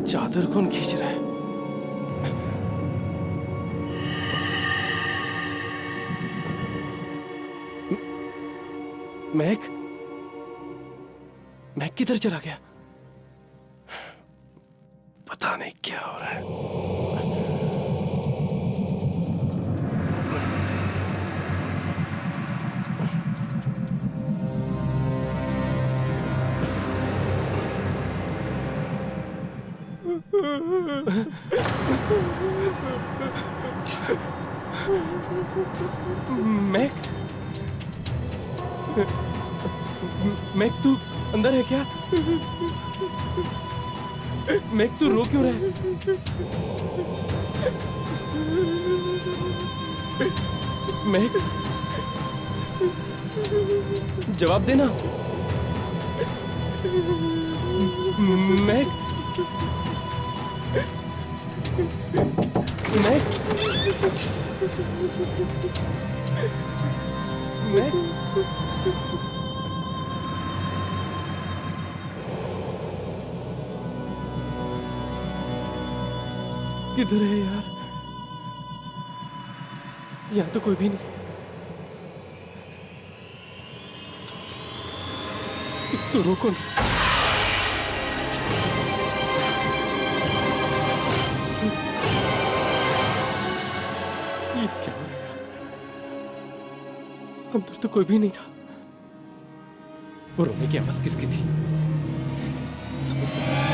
Speaker 1: चादर कौन खींच रहा है? मैक किधर चला गया? पता नहीं क्या हो रहा है। मैक तू अंदर है क्या? मैक तू रो क्यों रहा है? मैक जवाब देना। मैक मैक मैक किधर है यार? यहाँ तो कोई भी नहीं। तो रोको ना। ये क्या हो रहा है? अंदर तो कोई भी नहीं था। वो रोने की आवाज किसकी थी? समझ में नहीं।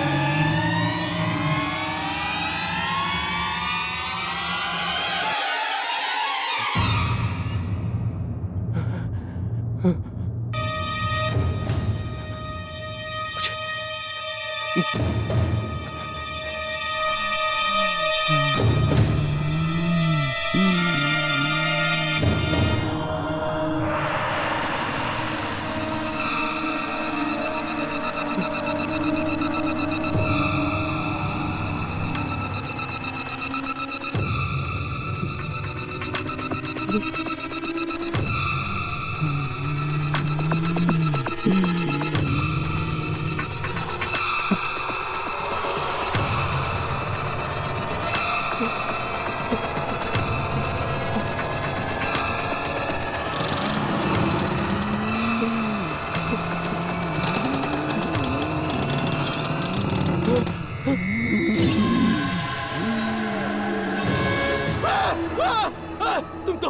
Speaker 1: तुम तो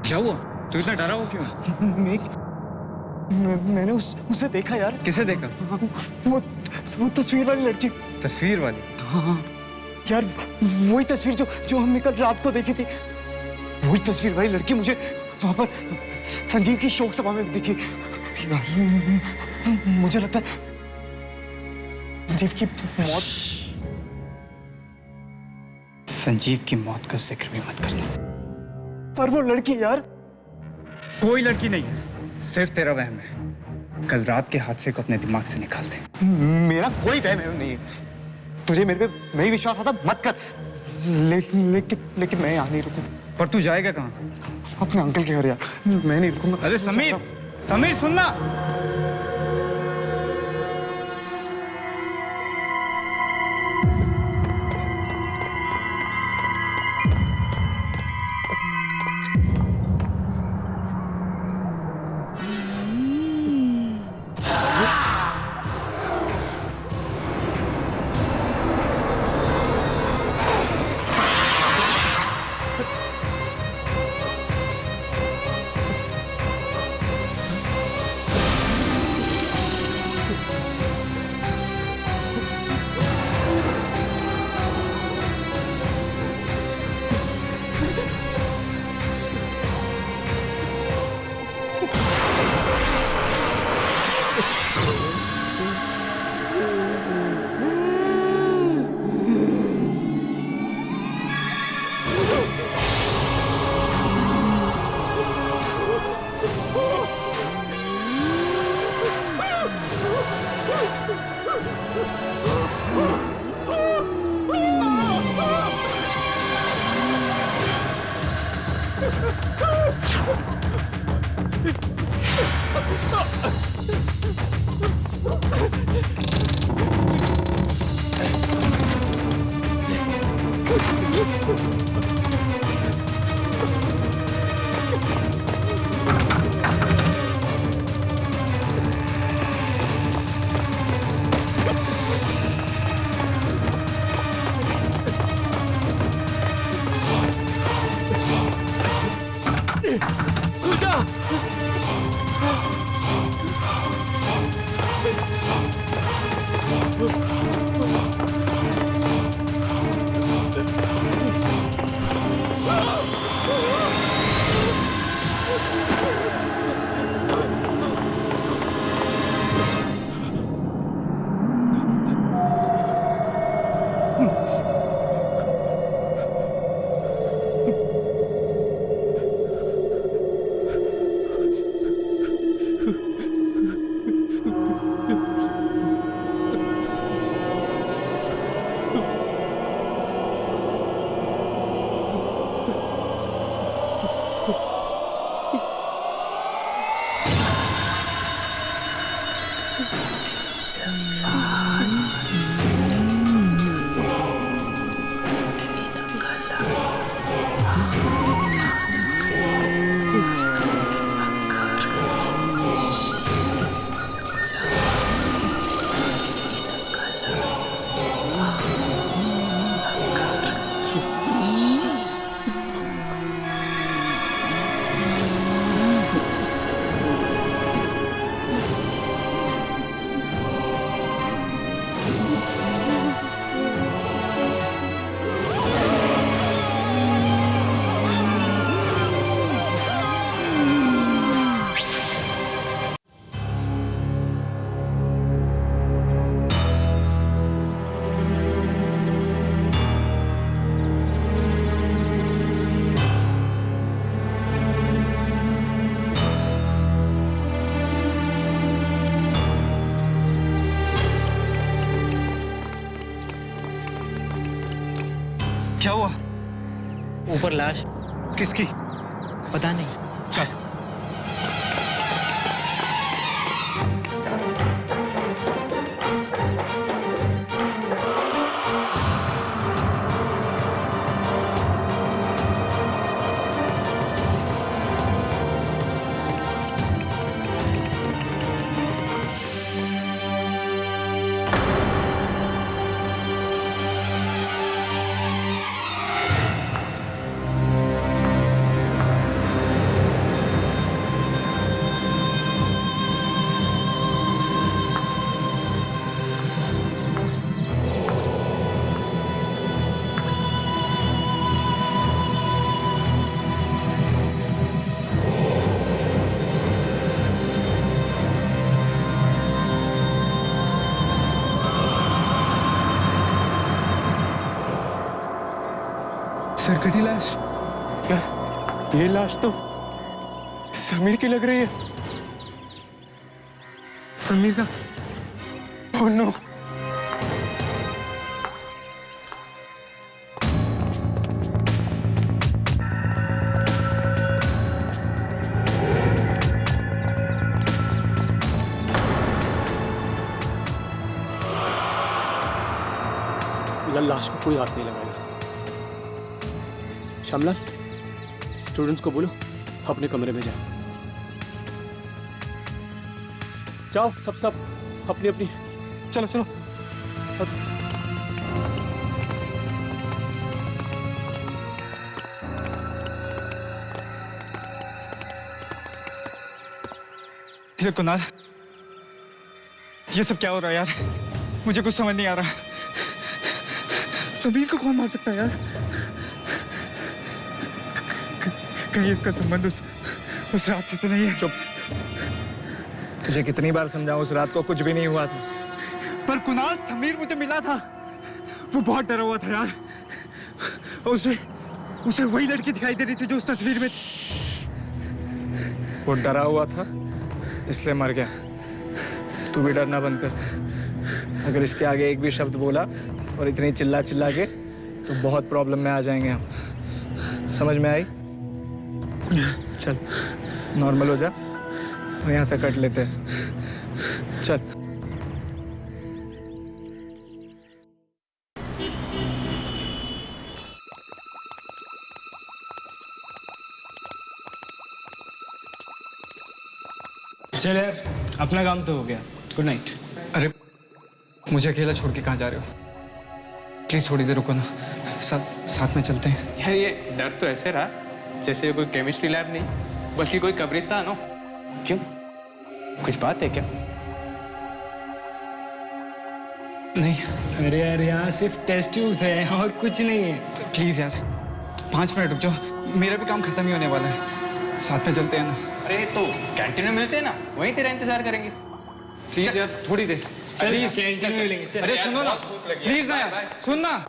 Speaker 2: क्या हुआ? तू इतना डरा हो क्यों?
Speaker 12: मैंने उसे देखा यार।
Speaker 2: किसे देखा?
Speaker 12: वो तस्वीर वाली लड़की।
Speaker 2: तस्वीर वाली?
Speaker 12: हाँ यार, वही तस्वीर जो हमने कल रात को देखी थी। वही तस्वीर वाली लड़की मुझे वहां पर संजीव की शोक सभा में दिखी। यार मुझे लगता है संजीव की मौत
Speaker 17: संजीव की मौत का जिक्र भी मत करना।
Speaker 12: पर वो लड़की यार।
Speaker 17: कोई लड़की नहीं है, सिर्फ तेरा वहम है। कल रात के हादसे को अपने दिमाग से निकाल दे।
Speaker 12: मेरा कोई वहम नहीं है। तुझे मेरे पे नहीं विश्वास आता मत कर। लेकिन मैं यहाँ नहीं रुकूं।
Speaker 17: पर तू जाएगा कहाँ?
Speaker 12: अपने अंकल के घर यार। मैं नहीं रुकूंगा।
Speaker 17: अरे समीर, समीर सुनना। क्या हुआ?
Speaker 18: ऊपर लाश।
Speaker 17: किसकी?
Speaker 18: पता नहीं।
Speaker 17: चल।
Speaker 14: सर कटी लाश। क्या ये लाश तो समीर की लग रही है। समीर का? Oh no.
Speaker 16: लाश को कोई हाथ नहीं लगाएगा। श्यामलाल, स्टूडेंट्स को बोलो अपने कमरे में जाओ। जाओ सब अपनी अपनी।
Speaker 14: चलो चलो।
Speaker 17: ये कुणाल, ये सब क्या हो रहा है यार? मुझे कुछ समझ नहीं आ रहा।
Speaker 14: समीर को कौन मार सकता है यार? कहीं इसका संबंध उस रात से तो नहीं है?
Speaker 17: चुप। तुझे कितनी बार समझाऊं, उस रात को कुछ भी नहीं हुआ था।
Speaker 14: पर कुणाल, समीर मुझे मिला था, वो बहुत डरा हुआ था यार। उसे वही लड़की दिखाई दे रही थी जो उस तस्वीर में।
Speaker 17: वो डरा हुआ था इसलिए मर गया। तू भी डरना बंद कर। अगर इसके आगे एक भी शब्द बोला और इतनी चिल्ला के तो बहुत प्रॉब्लम में आ जाएंगे हम। समझ में आई? चल नॉर्मल हो जा और यहाँ से कट लेते हैं। चल।
Speaker 18: चल यार, अपना काम तो हो गया। Good night.
Speaker 17: अरे मुझे अकेला छोड़ के कहाँ जा रहे हो? प्लीज थोड़ी देर रुको ना, साथ में चलते हैं।
Speaker 18: यार ये डर तो ऐसे रहा जैसे ये कोई केमिस्ट्री लैब नहीं बल्कि कोई कब्रिस्तान हो। क्यों, कुछ बात है क्या?
Speaker 17: नहीं।
Speaker 18: अरे यार यहाँ सिर्फ टेस्ट ट्यूब्स है और कुछ नहीं है।
Speaker 17: प्लीज यार 5 मिनट रुक जाओ, मेरा भी काम खत्म ही होने वाला है। साथ में चलते हैं ना।
Speaker 18: अरे तो कैंटीन में मिलते हैं ना, वहीं तेरा इंतजार करेंगे।
Speaker 17: प्लीज यार थोड़ी देर।
Speaker 18: प्लीज कैंटीन में मिलेंगे।
Speaker 17: अरे सुनो ना प्लीज ना यार, सुन ना।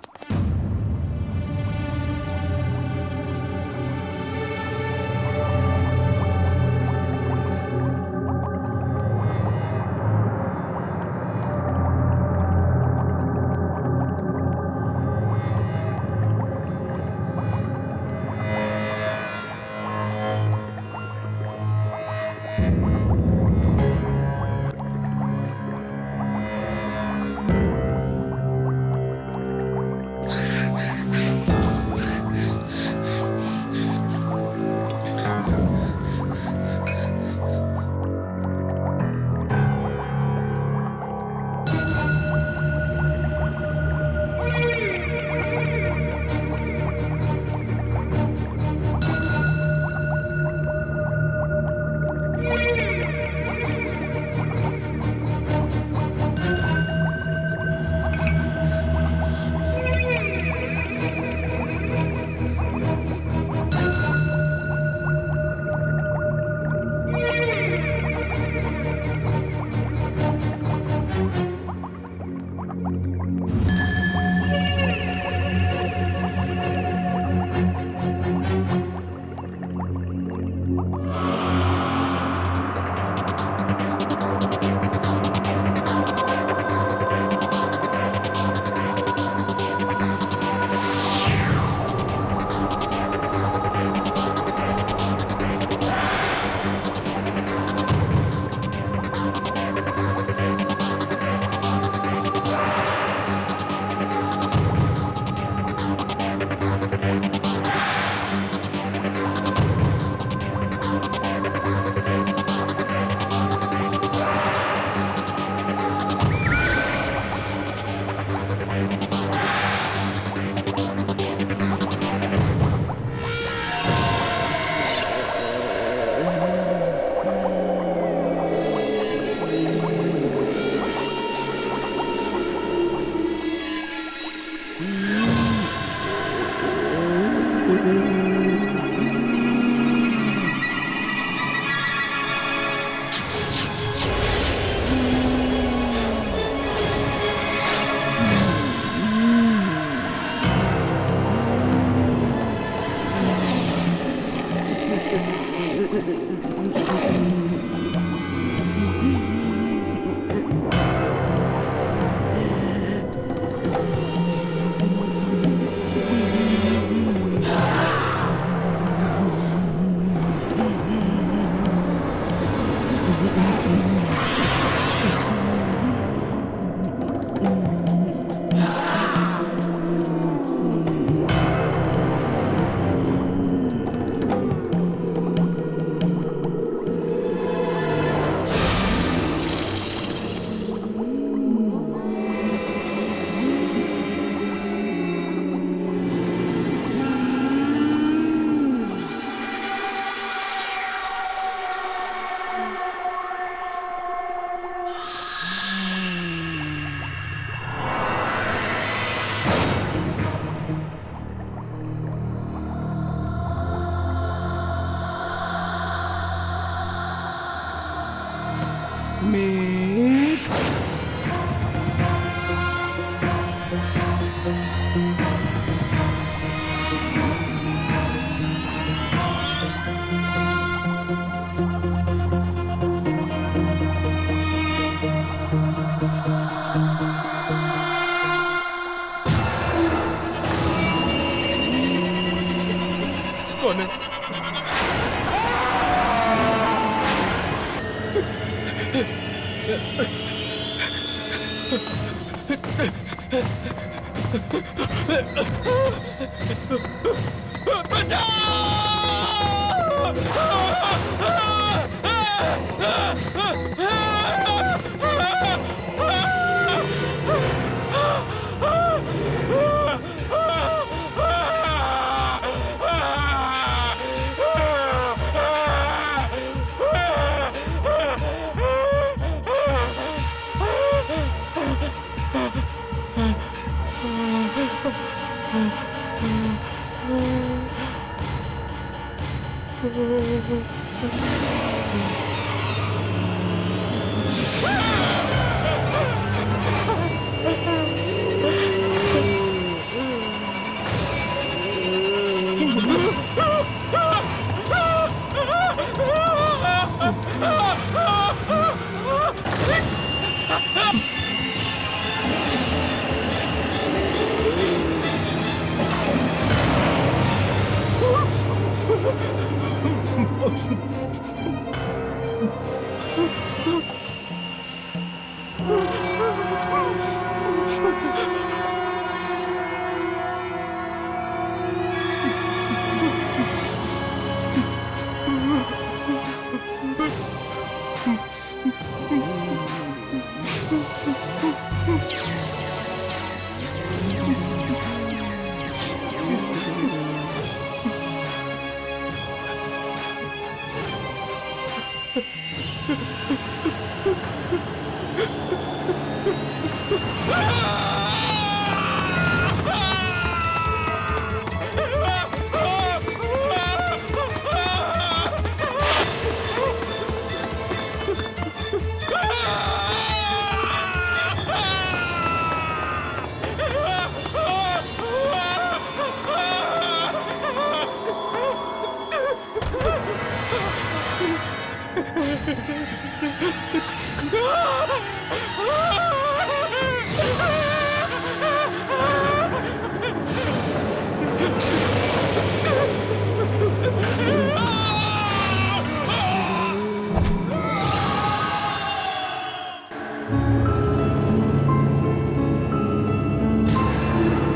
Speaker 16: कौन है?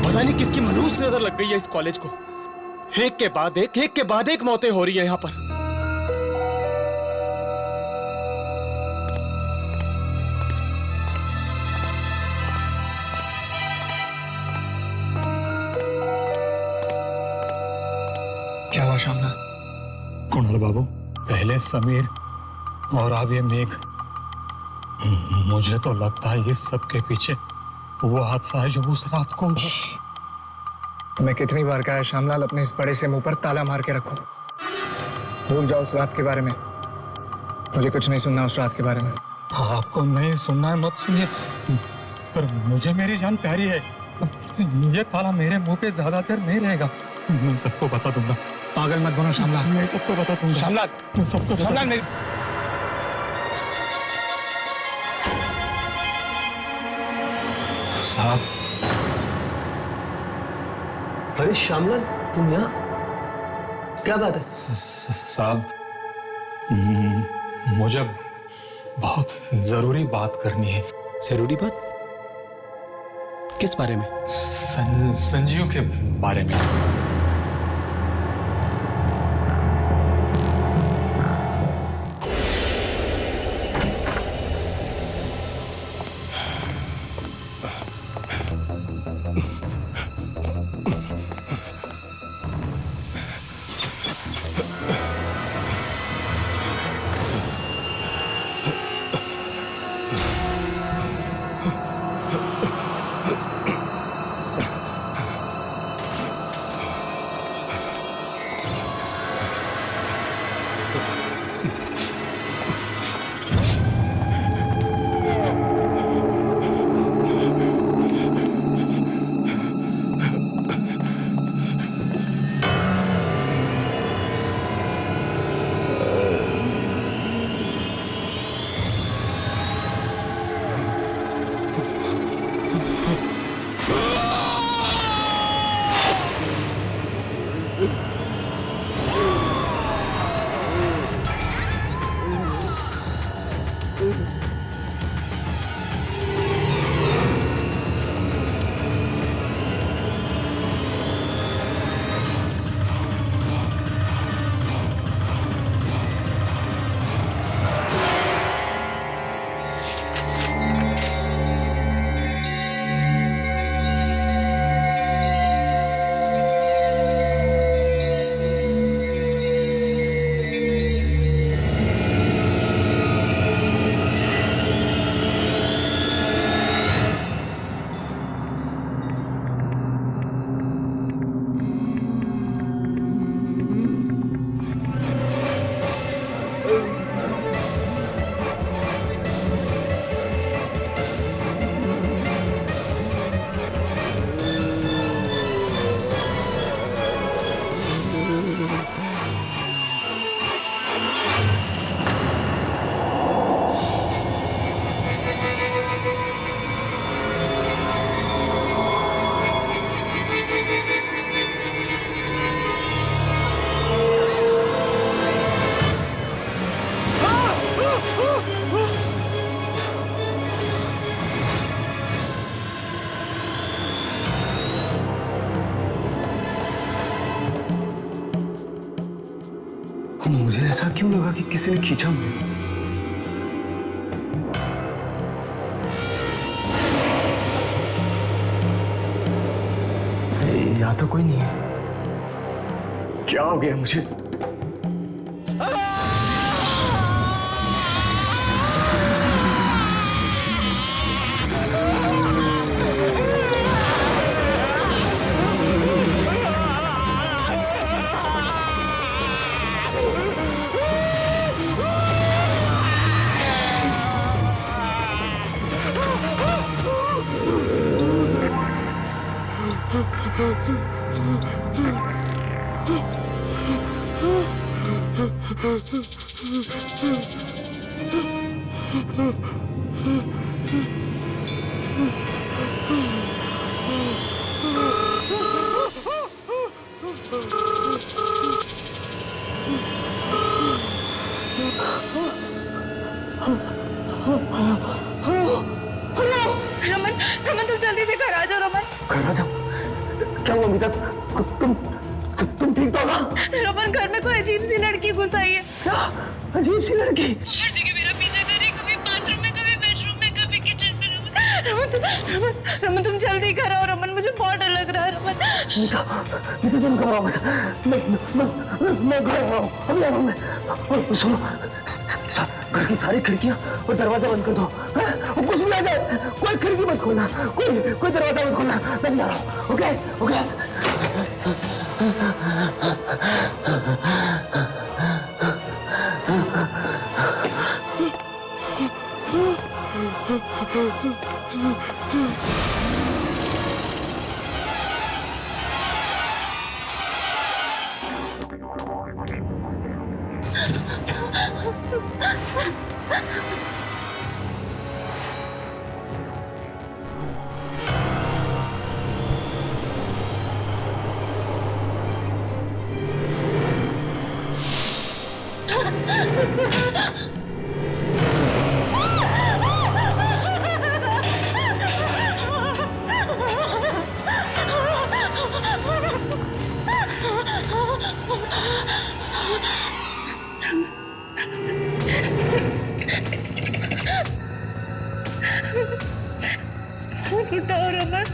Speaker 16: पता नहीं किसकी मनहूस नजर लग गई है इस कॉलेज को। एक के बाद एक मौतें हो रही है यहाँ पर।
Speaker 17: क्या हुआ शामला?
Speaker 19: कुणाल बाबू, पहले समीर और अब ये मेघ। मुझे तो लगता है इस सब के पीछे वो हादसा है जो उस रात को।
Speaker 17: मैं कितनी बार कहा है श्यामलाल, अपने इस बड़े से मुंह पर ताला मार के रखो। भूल जाओ उस रात के बारे में। मुझे कुछ नहीं सुनना उस रात के बारे में।
Speaker 19: आपको नहीं सुनना है मत सुनिए, पर मुझे मेरी जान प्यारी है। ये ताला मेरे मुंह पे ज्यादा देर नहीं रहेगा। मैं सबको बता दूंगा।
Speaker 17: पागल मत बनो श्यामलाल।
Speaker 19: मैं सबको बता दूंगा।
Speaker 17: श्यामलाल,
Speaker 19: मैं सबको बता
Speaker 17: श्यामलाल मेरी
Speaker 19: साहब।
Speaker 12: अरे श्यामलाल, तुम यहाँ? क्या बात है?
Speaker 19: साहब, मुझे बहुत जरूरी बात करनी है।
Speaker 16: जरूरी बात? किस बारे में?
Speaker 19: संजीव के बारे में।
Speaker 12: मुझे ऐसा क्यों लगा कि किसी ने खींचा मुझे? यहाँ तो कोई नहीं है। क्या हो गया मुझे?
Speaker 4: रमन, रमन तुम जल्दी से घर आ जाओ रमन।
Speaker 12: घर आ जाओ? क्या हुआ अमिता? तुम ठीक तो ना?
Speaker 4: रमन घर में कोई अजीब सी लड़की घुस आई है।
Speaker 12: क्या अजीब सी लड़की?
Speaker 4: हर जगह मेरा पीछा कर रही, कभी बाथरूम में, कभी बेडरूम में, कभी किचन में। रमन तुम जल्दी घर आओ रमन, मुझे बहुत डर लग रहा है रमन।
Speaker 12: मीता तुम घबराओ मत। मैं घर आ रहा हूँ, अभी आ रहा हूँ मैं। और सुनो, घर की सारी खिड़कियां और दरवाजा बंद कर दो। और कुछ भी आ जाए, कोई खिड़की मत खोलना, कोई दरवाजा मत खोलना। मैं भी आ रहा हूँ। Okay okay.
Speaker 4: उठाओ रमन।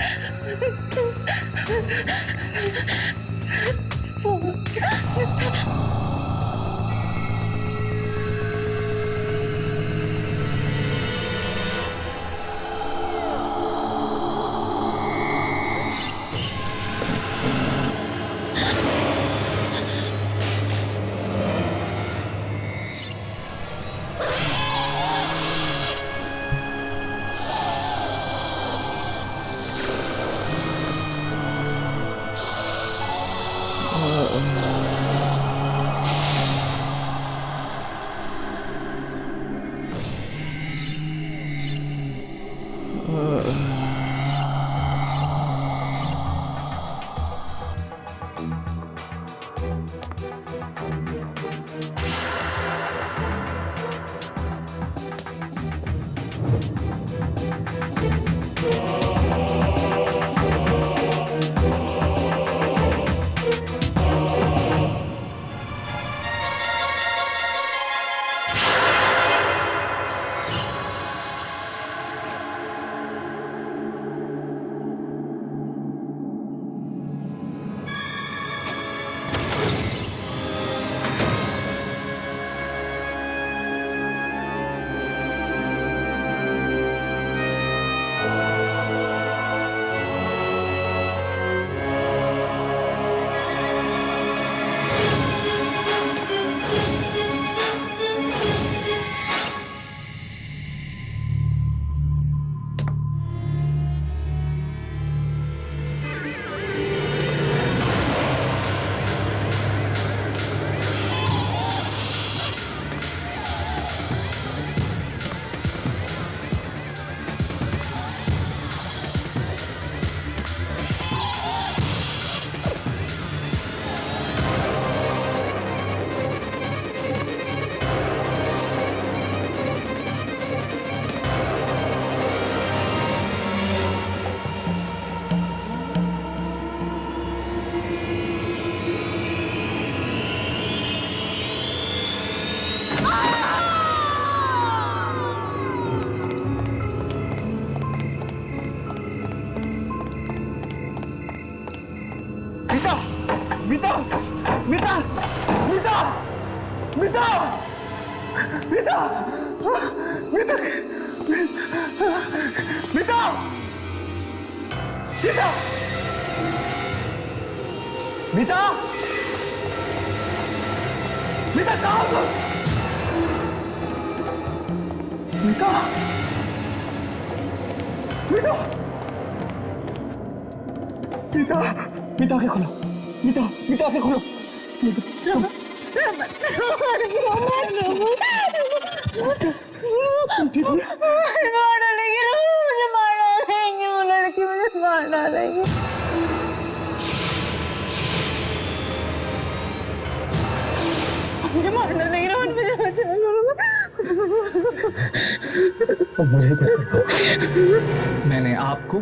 Speaker 17: मैंने आपको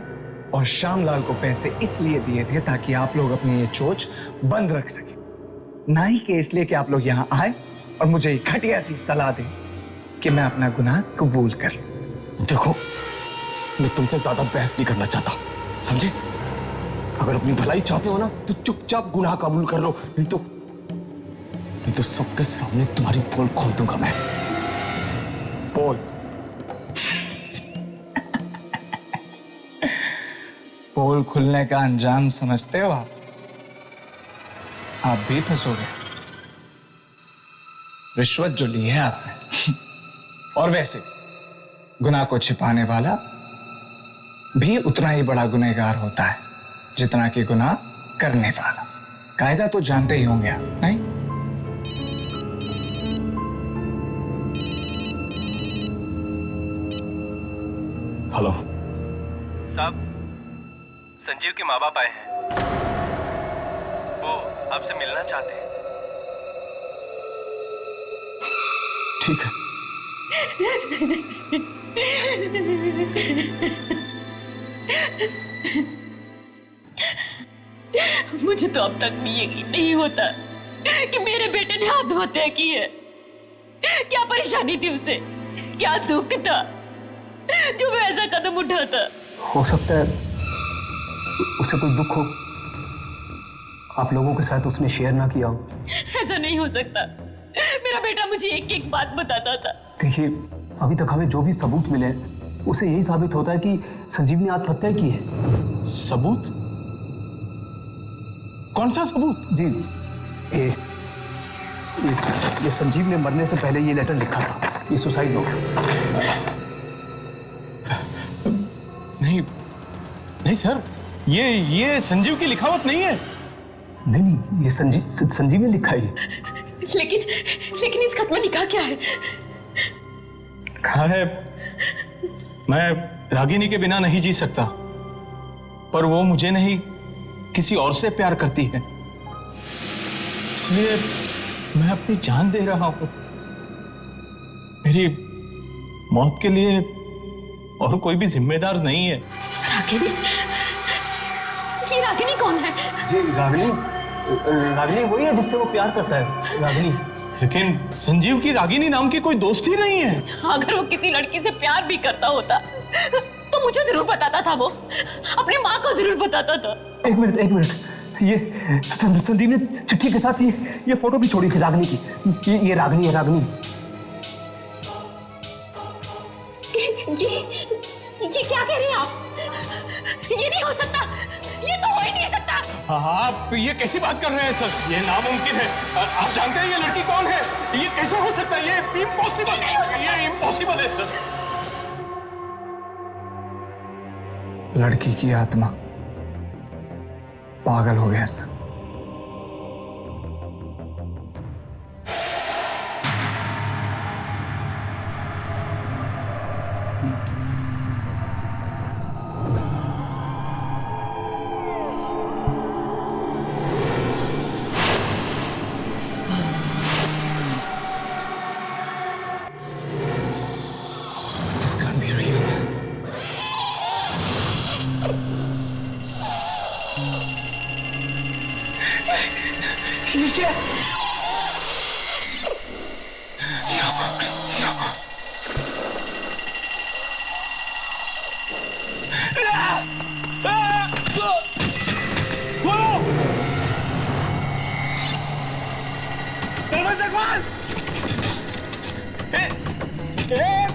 Speaker 17: और श्यामलाल को पैसे इसलिए दिए थे ताकि आप लोग अपनी ये चोच बंद रख सके, ना ही कि इसलिए कि आप लोग यहाँ आए और मुझे एक घटिया सी सलाह दें कि मैं अपना गुनाह कबूल कर लूं।
Speaker 16: देखो, मैं तुमसे ज्यादा बहस नहीं करना चाहता, समझे? अगर अपनी भलाई चाहते हो ना तो चुपचाप गुनाह कबूल कर लो, नहीं तो सबके सामने तुम्हारी पोल खोल दूंगा मैं। पोल
Speaker 17: पोल खुलने का अंजाम समझते हो आप भी फंसोगे। रिश्वत जो ली है आपने और वैसे गुनाह को छिपाने वाला भी उतना ही बड़ा गुनहगार होता है जितना कि गुनाह करने वाला। कायदा तो जानते ही होंगे आप, नहीं?
Speaker 5: हेलो
Speaker 15: साहब, संजीव के माँ बाप आए हैं, वो आपसे मिलना चाहते हैं।
Speaker 5: ठीक है।
Speaker 8: मुझे तो अब तक भी यकीन नहीं होता कि मेरे बेटे ने आत्महत्या की है। क्या परेशानी थी उसे, क्या दुख था जो वह ऐसा कदम उठाता।
Speaker 5: हो सकता है उसे कोई दुख हो, आप लोगों के साथ उसने शेयर ना किया हो।
Speaker 8: ऐसा नहीं हो सकता। मेरा बेटा मुझे एक एक बात बताता था।
Speaker 5: देखिए, अभी तक हमें जो भी सबूत मिले हैं, उसे यही साबित होता है कि संजीव ने आत्महत्या की है।
Speaker 18: सबूत? कौन सा सबूत?
Speaker 5: जी, ये संजीव ने मरने से पहले ये लेटर लिखा था, ये सुसाइड नोट।
Speaker 18: नहीं सर, ये संजीव की लिखावट नहीं है।
Speaker 5: नहीं, ये संजीव ने लिखा है।
Speaker 8: लेकिन इस खत में लिखा क्या है?
Speaker 18: कहा है, मैं रागिनी के बिना नहीं जी सकता, पर वो मुझे नहीं किसी और से प्यार करती है, इसलिए मैं अपनी जान दे रहा हूं। मेरी मौत के लिए और कोई भी जिम्मेदार नहीं है।
Speaker 8: रागिनी? ये रागिनी कौन है?
Speaker 5: जी, रागिनी वही है जिससे वो प्यार करता है, रागिनी।
Speaker 18: लेकिन संजीव की रागिनी नाम की कोई दोस्त ही नहीं है।
Speaker 8: अगर वो किसी लड़की से प्यार भी करता होता तो मुझे जरूर बताता था, वो अपनी माँ को जरूर बताता था।
Speaker 5: एक मिनट, ये संदीप ने चिट्ठी के साथ ये फोटो भी छोड़ी थी रागिनी की। ये रागिनी है, रागिनी।
Speaker 8: ये क्या कह रहे हैं आप? ये नहीं हो सकता, ये तो हो ही नहीं सकता।
Speaker 18: आप ये कैसी बात कर रहे हैं सर? ये नामुमकिन है। आप जानते हैं ये लड़की कौन है? ये कैसे हो सकता है? ये इम्पॉसिबल है, ये इम्पॉसिबल है सर।
Speaker 17: लड़की की आत्मा पागल हो गया सर।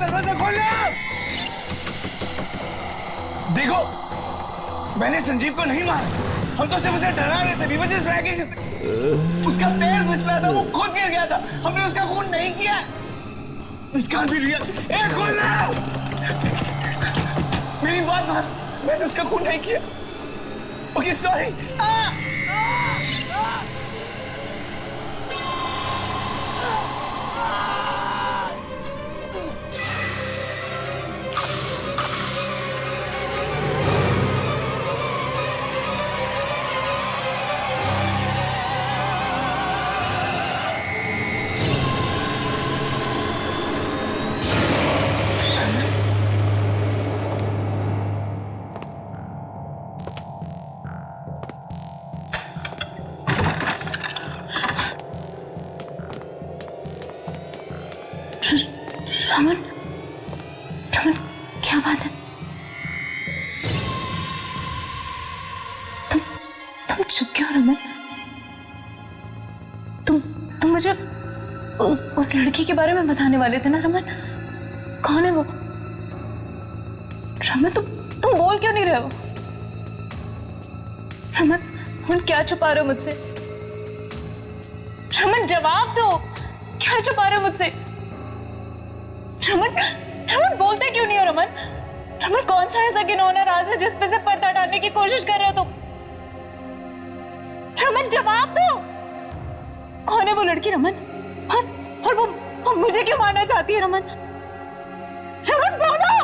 Speaker 14: दरवाजा खोल ले। देखो, मैंने संजीव को नहीं मारा, हम तो सिर्फ उसे डरा रहे थे। We were just dragging him। उसका पैर फिसला था, वो खुद गिर गया था, हमने उसका खून नहीं किया। This can't be real। खोल ले। मेरी बात मान, मैंने उसका खून नहीं किया। Okay, sorry।
Speaker 13: रमन, क्या बात है? तुम चुप क्यों रमन? तुम मुझे उस लड़की के बारे में बताने वाले थे ना रमन? कौन है वो? रमन, तुम बोल क्यों नहीं रहे हो? रमन, क्या छुपा रहे हो मुझसे? रमन, जवाब दो, क्या छुपा रहे हो मुझसे? रमन, बोलते क्यों नहीं हो रमन? रमन, कौन सा ऐसा घिनौना राज है जिस पे से पर्दा डालने की कोशिश कर रहे हो तुम? रमन, जवाब दो, कौन है वो लड़की रमन? और वो मुझे क्यों मारना चाहती है रमन? रमन, बोलो,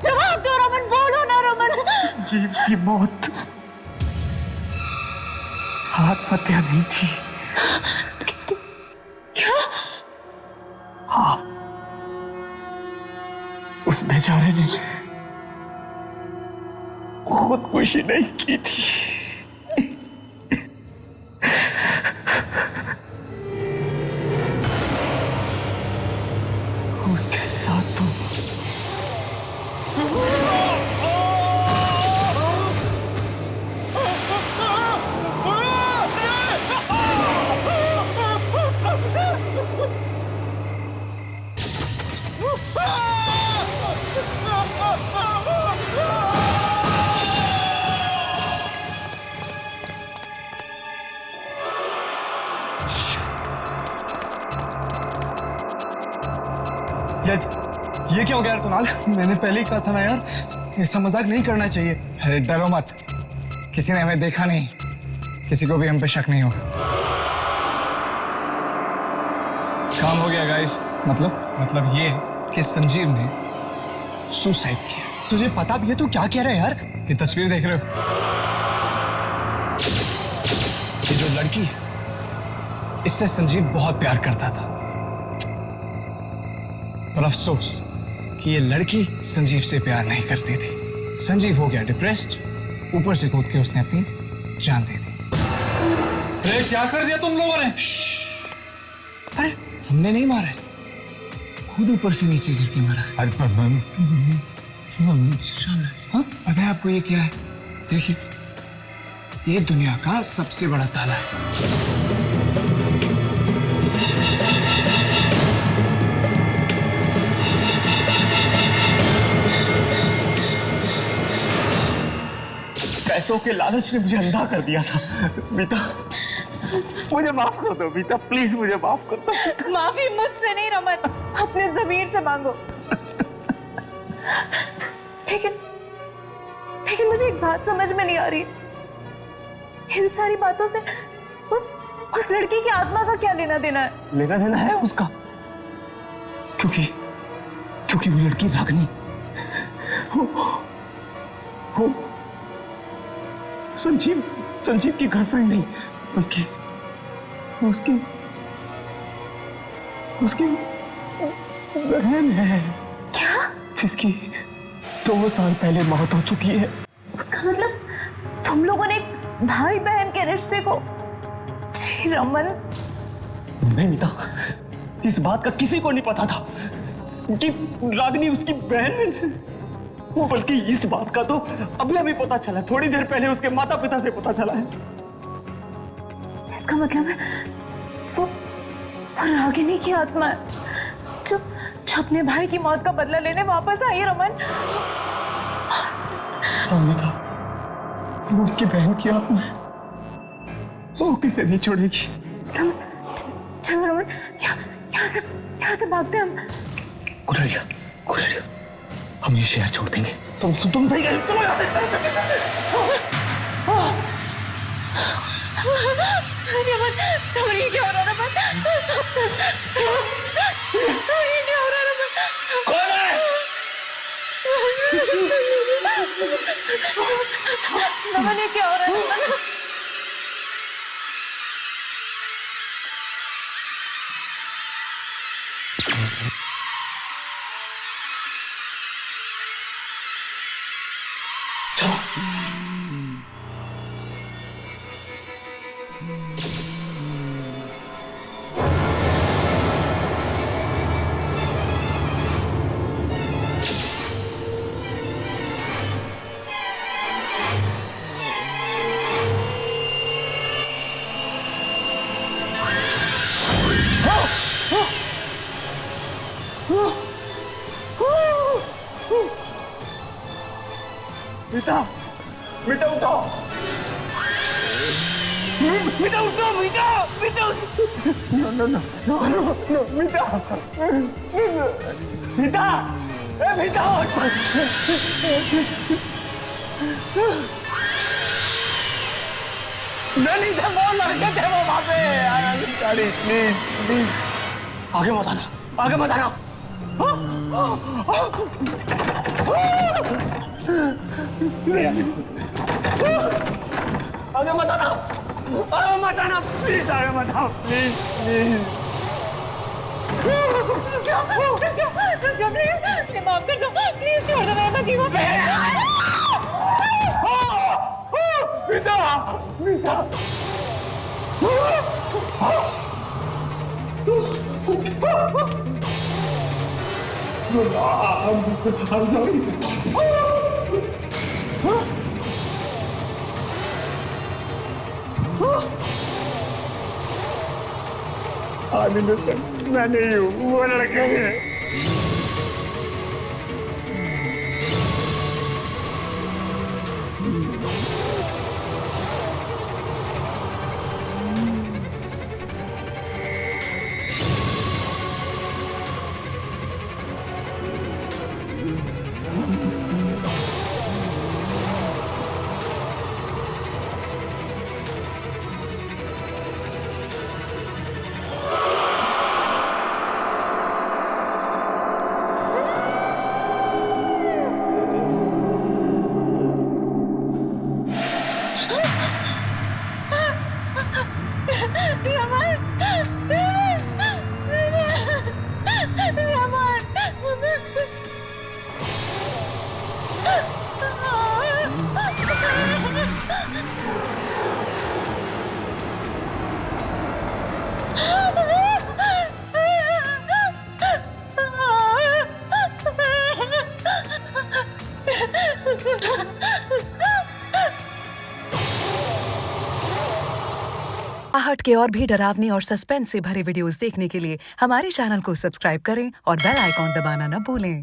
Speaker 13: जवाब दो
Speaker 4: रमन बोलो ना रमन।
Speaker 14: संजीव की मौत आत्महत्या नहीं थी।
Speaker 4: क्या?
Speaker 14: हाँ, उस बेचारे ने खुदकुशी नहीं की थी। उसके साथ तुम
Speaker 17: ये क्या हो गया यार कुणाल?
Speaker 14: मैंने पहले ही कहा था ना यार, ऐसा मजाक नहीं करना चाहिए।
Speaker 17: अरे डरो मत, किसी ने हमें देखा नहीं, किसी को भी हम पे शक नहीं होगा। काम हो गया गाइस। मतलब ये कि संजीव ने सुसाइड किया।
Speaker 14: तुझे पता भी है तू क्या कह रहा है यार?
Speaker 17: ये तस्वीर देख रहे हो? ये जो लड़की है, इससे संजीव बहुत प्यार करता था, पर अफसोस कि ये लड़की संजीव से प्यार नहीं करती थी। संजीव हो गया डिप्रेस्ड, ऊपर से कूद के उसने अपनी जान दे दी।
Speaker 18: अरे क्या कर दिया तुम लोगों ने?
Speaker 14: अरे हमने नहीं मारा है, खुद ऊपर से नीचे गिर के मरा है। हाँ, पता है आपको ये क्या है? देखिए, ये दुनिया का सबसे बड़ा ताला है।
Speaker 10: पैसों के लालच ने मुझे अंधा कर दिया था। बीता, मुझे माफ कर दो बीता, प्लीज मुझे माफ कर दो।
Speaker 4: माफी मुझसे नहीं रमन, अपने जमीर से मांगो। लेकिन मुझे एक बात समझ में नहीं आ रही, इन सारी बातों से उस लड़की की आत्मा का क्या लेना देना है?
Speaker 10: लेना देना है उसका, क्योंकि वो लड़की रागिनी वो संजीव की गर्लफ्रेंड नहीं, बल्कि उसकी बहन है।
Speaker 4: क्या?
Speaker 10: जिसकी 2 साल पहले मौत हो चुकी है।
Speaker 4: इसका मतलब तुम लोगों ने एक भाई बहन के रिश्ते को? जी रमन,
Speaker 10: नहीं मीता, इस बात का किसी को नहीं पता था कि रागिनी उसकी बहन है। वो बल्कि इस बात का तो अभी अभी पता चला, थोड़ी देर पहले उसके माता पिता से पता चला है।
Speaker 4: इसका मतलब है वो रागिनी की आत्मा है जो अपने भाई की मौत का बदला लेने वापस आई है। रमन,
Speaker 10: अमिता, वो उसकी बहन की आत्मा है, वो किसे नहीं छोड़ेगी।
Speaker 4: रमन, चलो रमन, यहाँ से भागते हम।
Speaker 10: गुड़रिया, हम ये शहर छोड़ देंगे। तुम सही कह रहे हो, चलो यहाँ से।
Speaker 4: रमन, ये क्या हो रहा है रमन? ये क्या हो रहा है रमन?
Speaker 10: कौन है?
Speaker 4: रमन, ये क्या हो रहा है रमन?
Speaker 10: मीता उठो, मीता उठो, मीता नो मीता, नहीं थे वो लड़के थे वो वहां पे। प्लीज आगे मत आना। आगे मत आना, आगे मत आना, प्लीज आगे मत आओ, प्लीज प्लीज।
Speaker 4: प्लीज माफ कर दो, प्लीज छोड़ दो, मैं मत जीवा।
Speaker 10: पिता, पिता। I'm sorry. I'm innocent. मैं नहीं हूँ, वो लड़का है।
Speaker 20: आहट के और भी डरावनी और सस्पेंस से भरे वीडियोस देखने के लिए हमारे चैनल को सब्सक्राइब करें और बेल आइकॉन दबाना न भूलें।